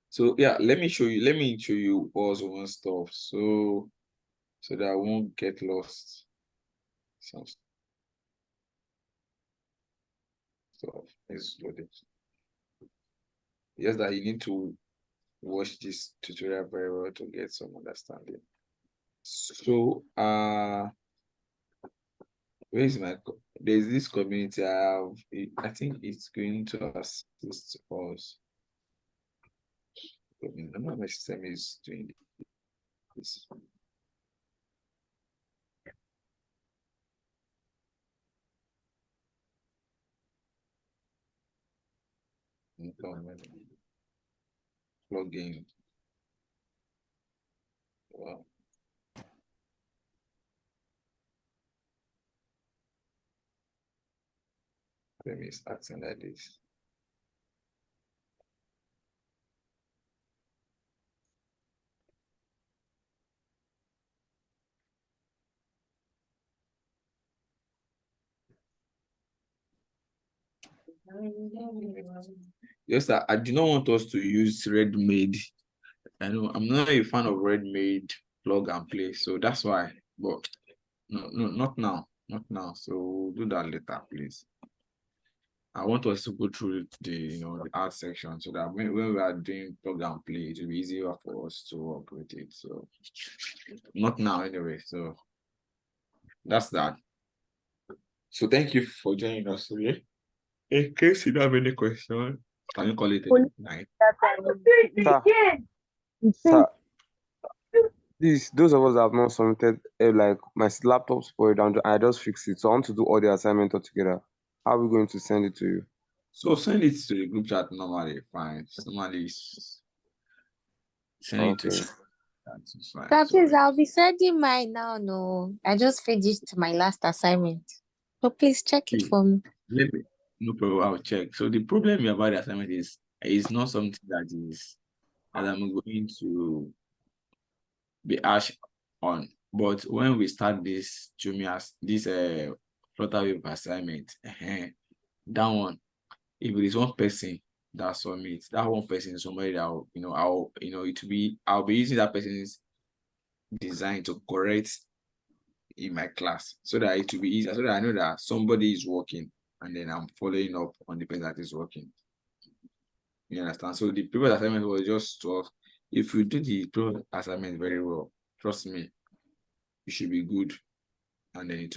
So yeah, let me show you also one stuff so that I won't get lost. Some stuff is loaded. Yes, that you need to watch this tutorial very well to get some understanding. So where is there's this community I think it's going to assist us. I don't know how my system is doing this. Plugin. Wow. Let me start like this. Yes, sir. I do not want us to use ready-made. I know I'm not a fan of ready-made plug and play, so that's why. But no, not now, not now. So we'll do that later, please. I want us to go through the the art section so that when we are doing plug and play, it will be easier for us to work with it. So not now anyway. So that's that. So thank you for joining us today. In case you don't have any question, can you call it a night? Sir, those of us that have not submitted, like my laptop spoiled and I just fixed it. So I want to do all the assignment all together. How are we going to send it to you? So send it to the group chat normally, fine. Normally send it to Okay. that's fine. That So please, I'll be sending mine now. No, I just finished my last assignment. So please check it for me. let me, no problem, I'll check. So the problem about the assignment is it's not something that I'm going to be asked on. But when we start this Jumia's this Flutterwave assignment, that one, if it is one person that submits, that one person is somebody that I'll be using that person's design to correct in my class so that it will be easier, so that I know that somebody is working and then I'm following up on the person that is working. You understand? So the previous assignment was just 12. If you do the previous assignment very well, trust me, you should be good. And then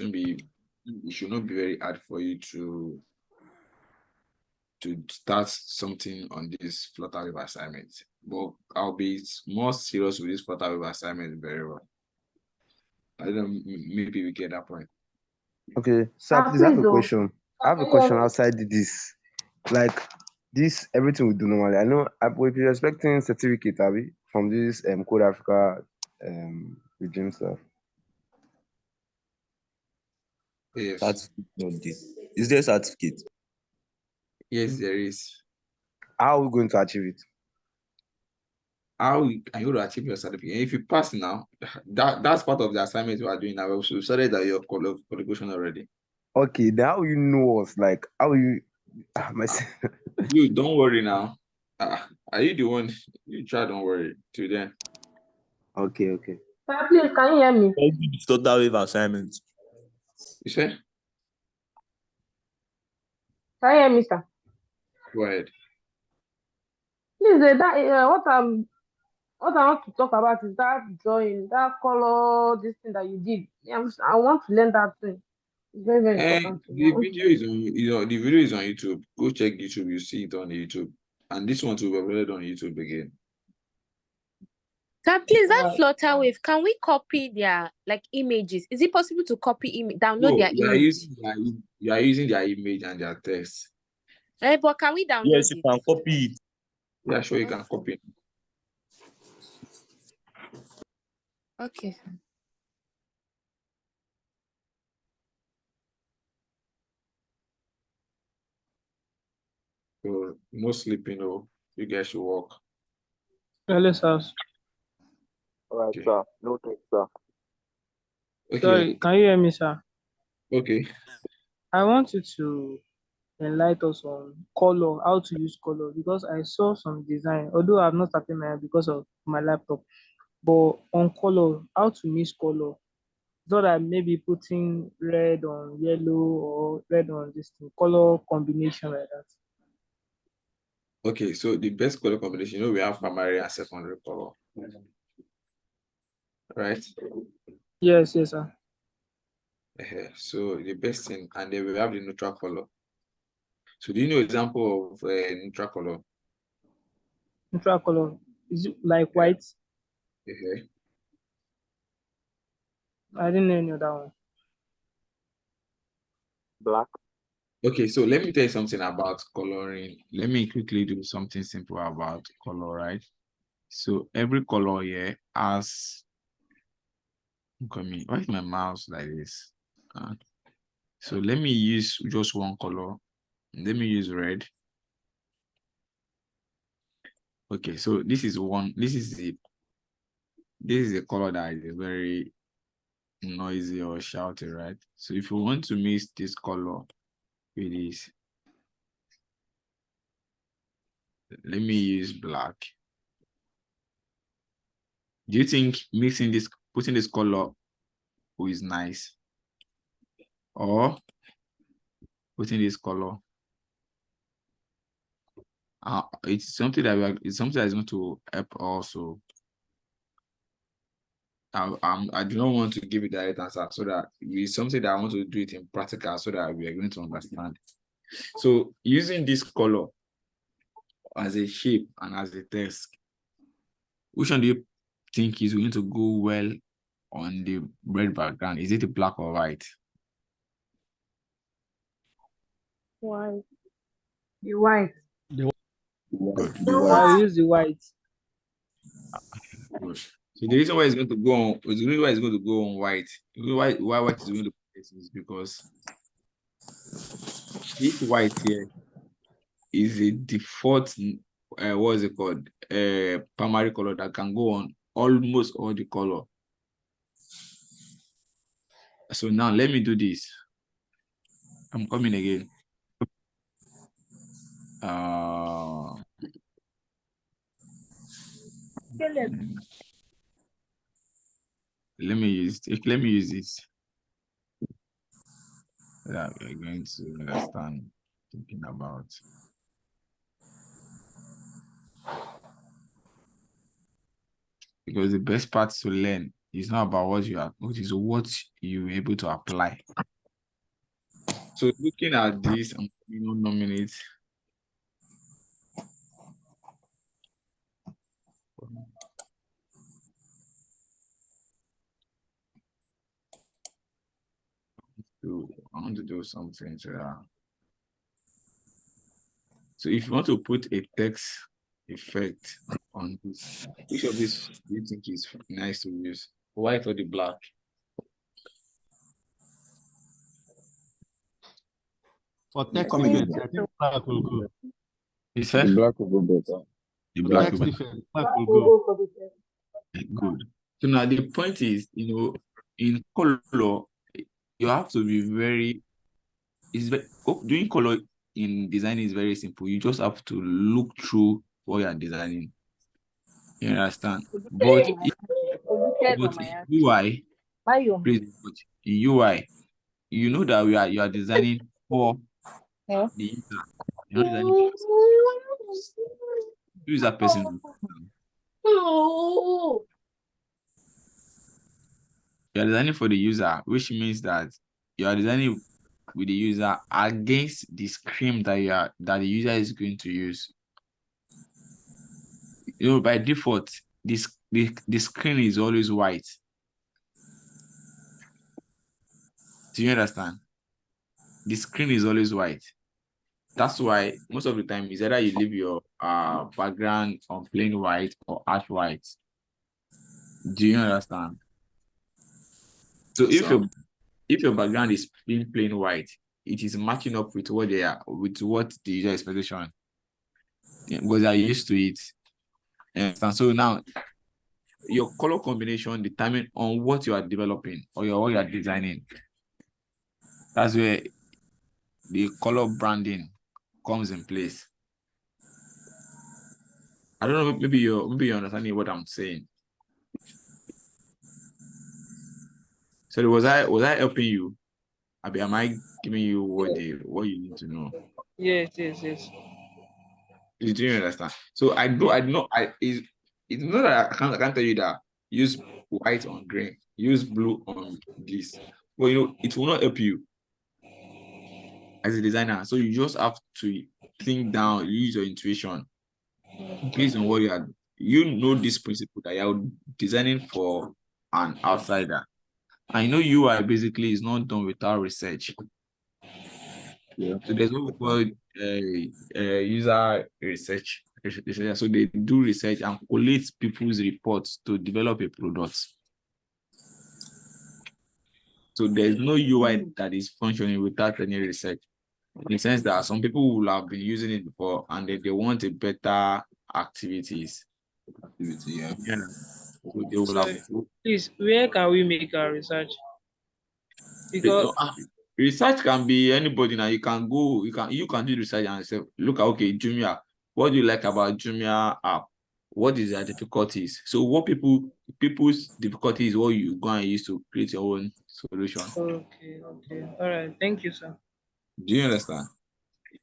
it should not be very hard for you to start something on this Flutterwave assignment. But I'll be more serious with this Flutterwave assignment very well. I don't know, maybe we get that point. Okay, sir, please, I have a question. I have a question outside this. Like this, everything we do normally. I know we'll be expecting certificate, Abby, from this Code Africa regime stuff. Yes. Certificate. Is there a certificate? Yes, there is. How are we going to achieve it? How are you to achieve your certificate? If you pass now, that's part of the assignment we are doing now. We started that your qualification already. Okay, then how will you know us? Like, how will you? You don't worry now. Are you the one? You try, don't worry. Till then. Okay. Sir, please, can you hear me? Let's do the Flutterwave assignment. You say? Can you hear me, sir? Go ahead. Please, what I want to talk about is that drawing, that color, this thing that you did. I want to learn that thing. It's very, very important to me. The video is on. The video is on YouTube. Go check YouTube. You see it on YouTube. And this one will be uploaded on YouTube again. Sir, please, that Flutterwave, can we copy their images? Is it possible to copy download their image? You are using their image and their text. But can we download Yes, you it? can copy it. Yeah, sure, you can copy it. Okay. So no sleeping, oh. You guys should work. Hello, sir. All right, sir. No thanks, sir. Okay. Sorry, can you hear me, sir? Okay. I want you to enlighten us on color, how to use color, because I saw some design, although I've not started mine because of my laptop, but on color, how to mix color. So that maybe putting red on yellow or red on this thing, color combination like that. Okay, so the best color combination, we have primary and secondary color. Right? Yes, sir. So the best thing, and then we have the neutral color. So do you know example of neutral color? Neutral color, is it like white? I didn't know any other one. Black. Okay, so let me tell you something about coloring. Let me quickly do something simple about color, right? So every color here has, why is my mouse like this? So let me use just one color. Let me use red. Okay, so this is the color that is very noisy or shouty, right? So if you want to mix this color with this, let me use black. Do you think putting this color is nice, or putting this color? It's something that is going to help also. I do not want to give you the right answer, so that it's something that I want to do it in practical, so that we are going to understand. So using this color as a shape and as a text, which one do you think is going to go well on the red background? Is it black or white? White. The white. Good. I'll use the white. Good. So the reason why it's going to go on, the reason why it's going to go on white, the reason why white is going to place is because this white here is a default, what is it called? Primary color that can go on almost all the color. So now let me do this. I'm coming again. Let me use this. That we're going to understand thinking about. Because the best part to learn is not about what you are, which is what you're able to apply. So looking at this, I'm going to nominate I want to do something to that. So if you want to put a text effect on this, which of these do you think is nice to use? White or the black? For text effect, I think black will go. You said? The black will go better. The black Text will effect, black will go. good. So now the point is, in color, you have to be doing color in design is very simple. You just have to look through what you are designing. You understand? But in UI, in UI, you know that you are designing for the user. You're not designing for user person. You are designing for the user, which means that you are designing with the user against the screen that the user is going to use. By default, the screen is always white. Do you understand? The screen is always white. That's why most of the time is either you leave your background on plain white or ash white. Do you understand? So if your background is plain white, it is matching up with what the user expectation. Because they are used to it. And so now your color combination determine on what you are developing or what you are designing. That's where the color branding comes in place. I don't know, maybe you're understanding what I'm saying. So was I helping you? Am I giving you what you need to know? Yes. Do you understand? So it's not that I can't tell you that use white on green, use blue on this. But it will not help you as a designer. So you just have to think down, use your intuition based on what this principle that you're designing for an outsider. I know UI basically is not done without research. Yeah. So there's what we call user research. So they do research and collate people's reports to develop a product. So there's no UI that is functioning without any research. In the sense that some people will have been using it before and they want a better activities. Yeah. So they will have. Please, where can we make our research? Because research can be anybody now. You can do research and say, look at Jumia. What do you like about Jumia app? What is their difficulties? So what people's difficulties is what you go and use to create your own solution. Okay. All right. Thank you, sir. Do you understand?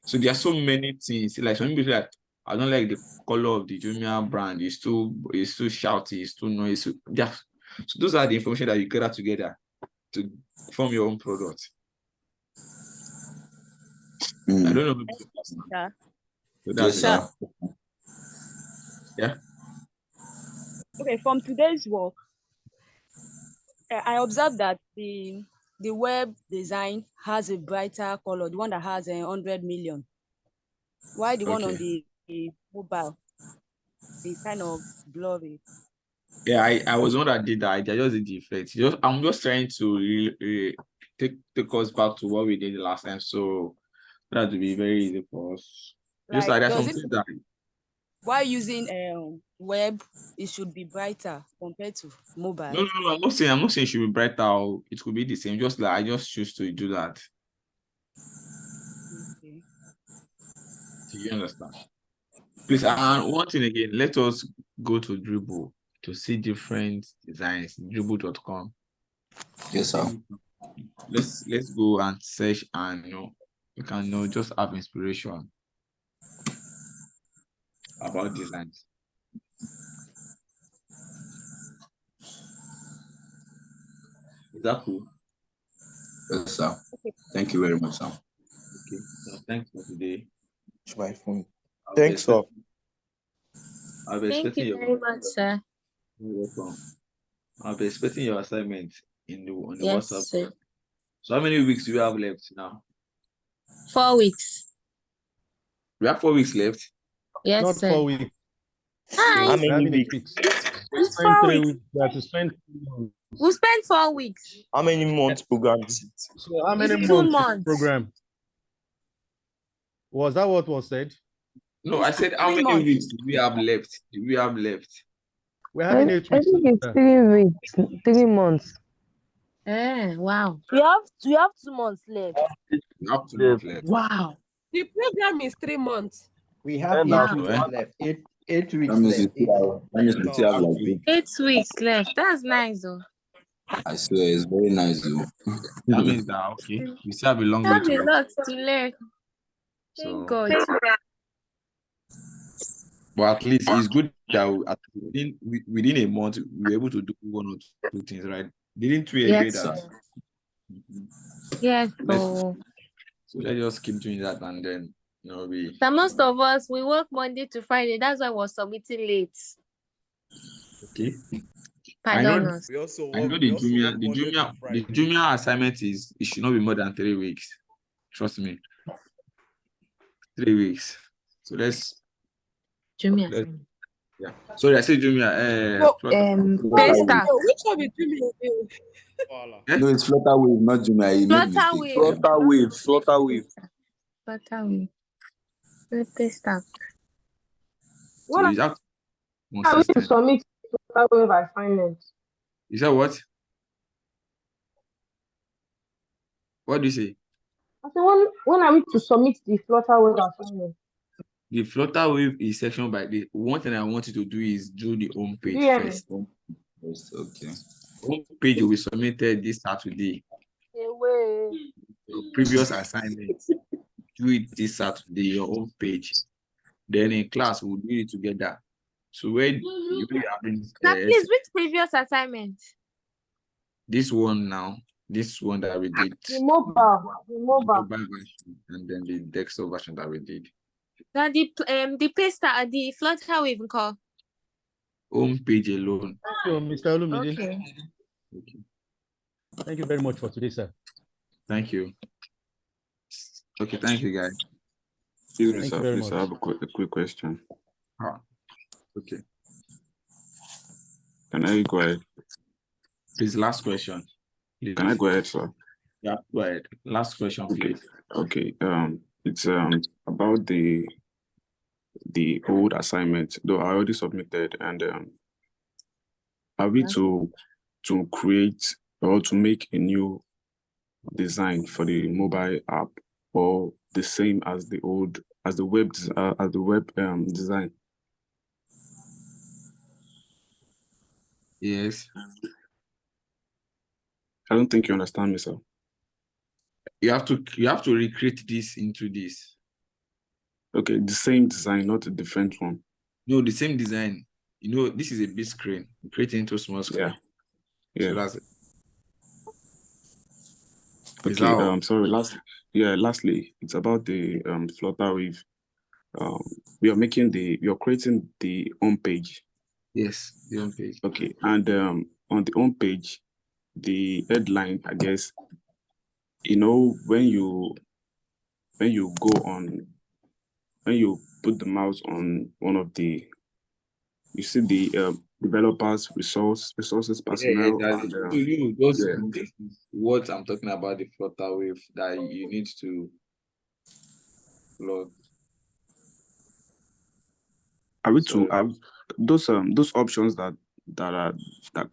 So there are so many things. Like some people like, I don't like the color of the Jumia brand. It's too shouty. It's too noisy. So those are the information that you gather together to form your own product. I don't know. So that's Yes, sir. Yeah. Okay, from today's work, I observed that the web design has a brighter color, the one that has 100 million. Why the one on Okay. the mobile is kind of blurry? Yeah, I was the one that did that. I just did the effect. I'm just trying to take us back to what we did the last time. So that would be very easy for us. Just Like, like there's does some it things that while using web, it should be brighter compared to mobile? no, I'm not saying it should be brighter or it could be the same. Just like I just choose to do that. Okay. Do you understand? Please, and one thing again, let us go to Dribble to see different designs. Dribble.com. Yes, sir. Let's go and search and we can just have inspiration about designs. Is that cool? Yes, sir. Thank you very much, sir. Okay. So thanks for today. It's my phone. I'll be Thanks, sir. I'll be Thank expecting you your very much, sir. You're welcome. I'll be expecting your assignment on the Yes, WhatsApp. sir. So how many weeks do we have left now? 4 weeks. We have 4 weeks left. Yes, Not sir. 4 weeks. Hi. How We're many having it weeks? fixed. We It's spent 4 3 weeks. weeks. We have to spend 3 months. We'll spend 4 weeks. How many months program is it? So how many It's 2 months months. program? Was that what was said? No, I said how 3 many months. weeks do we have left? We're having 8 I weeks. think it's sir. 3 weeks, 3 months. Wow. We have 2 months left. We have 2 months left. Wow. The program is 3 months. We have Wow. 8 weeks left. Eight That weeks means left. that means we still have like 8. 8 weeks left. That's nice, though. I swear, it's very nice, though. That means that okay. We still have a long We way have to a go. lot to learn. Thank So, God. but at least it's good that within a month we were able to do 1 or 2 things, right? Didn't we agree Yes, that? sir. Yes, So let's just keep doing that and then we. So most of us, we work Monday to Friday. That's why we're submitting late. Okay. Pardon us. I know the junior assignment is it should not be more than 3 weeks. Trust me. 3 weeks. So Junior. yeah. Sorry, I said junior. Paystack. Which one is Jimmy again? No, it's Flutter Wave, not Junior. He made mistake. Flutter Wave. Flutter Wave. Paystack. When is that I need to submit Flutter Wave assignment. Is that what? What do you say? I said when I need to submit the Flutter Wave assignment. The Flutter Wave is section by the one thing I want you to do is do the home page first. Okay. Home page will be submitted this Saturday. Your previous assignment, do it this Saturday, your home page. Then in class, we'll do it together. So when you will having Now, please, which previous assignment? this one now, this one that we did, The mobile version, and then the desktop version that we did. Now the Paystack, the Flutter Wave call. Home page alone. Thank you, Mr. Olumide. Okay. Thank you very much for today, sir. Thank you. Okay, thank you, guys. Thank you very Please, much. I have a quick question. Okay. Can I go ahead? Please, last question. Please. Can I go ahead, sir? Yeah, go ahead. Last question, please. Okay. It's about the old assignment, though I already submitted, and are we to create or to make a new design for the mobile app, or the same as the web design? Yes. I don't think you understand me, sir. You have to recreate this into this. Okay, the same design, not a different one. No, the same design. This is a big screen. You create it into a small screen. Yeah. So that's it. Okay. Sorry. Lastly, it's about the Flutter Wave. We are creating the home page. Yes, the home page. Okay, and on the home page, the headline, I guess, when you go on when you put the mouse on one of the, you see the developers, resources, personnel, exactly. and You just yeah. this is what I'm talking about, the flutter wave that you need to plot. Are we So to those options that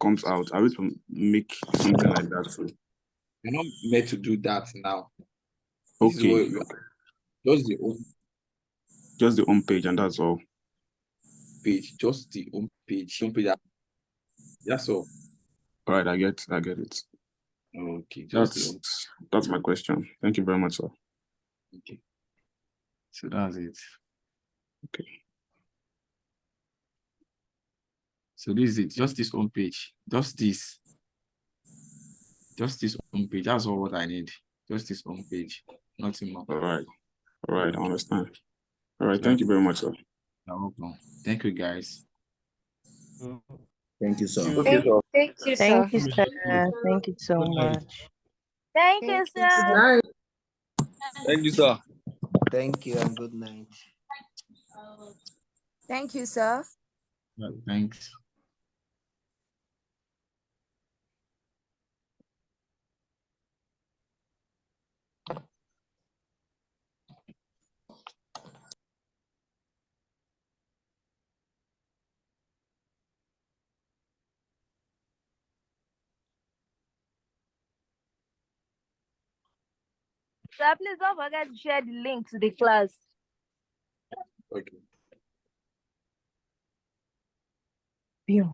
comes out? Are we to make something like that too? you're not meant to do that now. This is Okay, what you just the home just the home page and that's all. page, just the home page. That's all. All right, I get it. Okay, just the home. That's my question. Thank you very much, sir. Okay. So that's it. Okay. So this is it. Just this home page. Just this home page. That's all what I need. Just this home page. Nothing more. All right, I understand. All right, So thank you very much, sir. you're welcome. Thank you, guys. Thank you, sir. Thank you, sir. Thank you, sir. Thank you so Good night. much. Thank you, sir. Nice. Thank you, sir. Thank you and good night. Thank you, sir. Thanks. Sir, please don't forget to share the link to the class. Okay. Bill.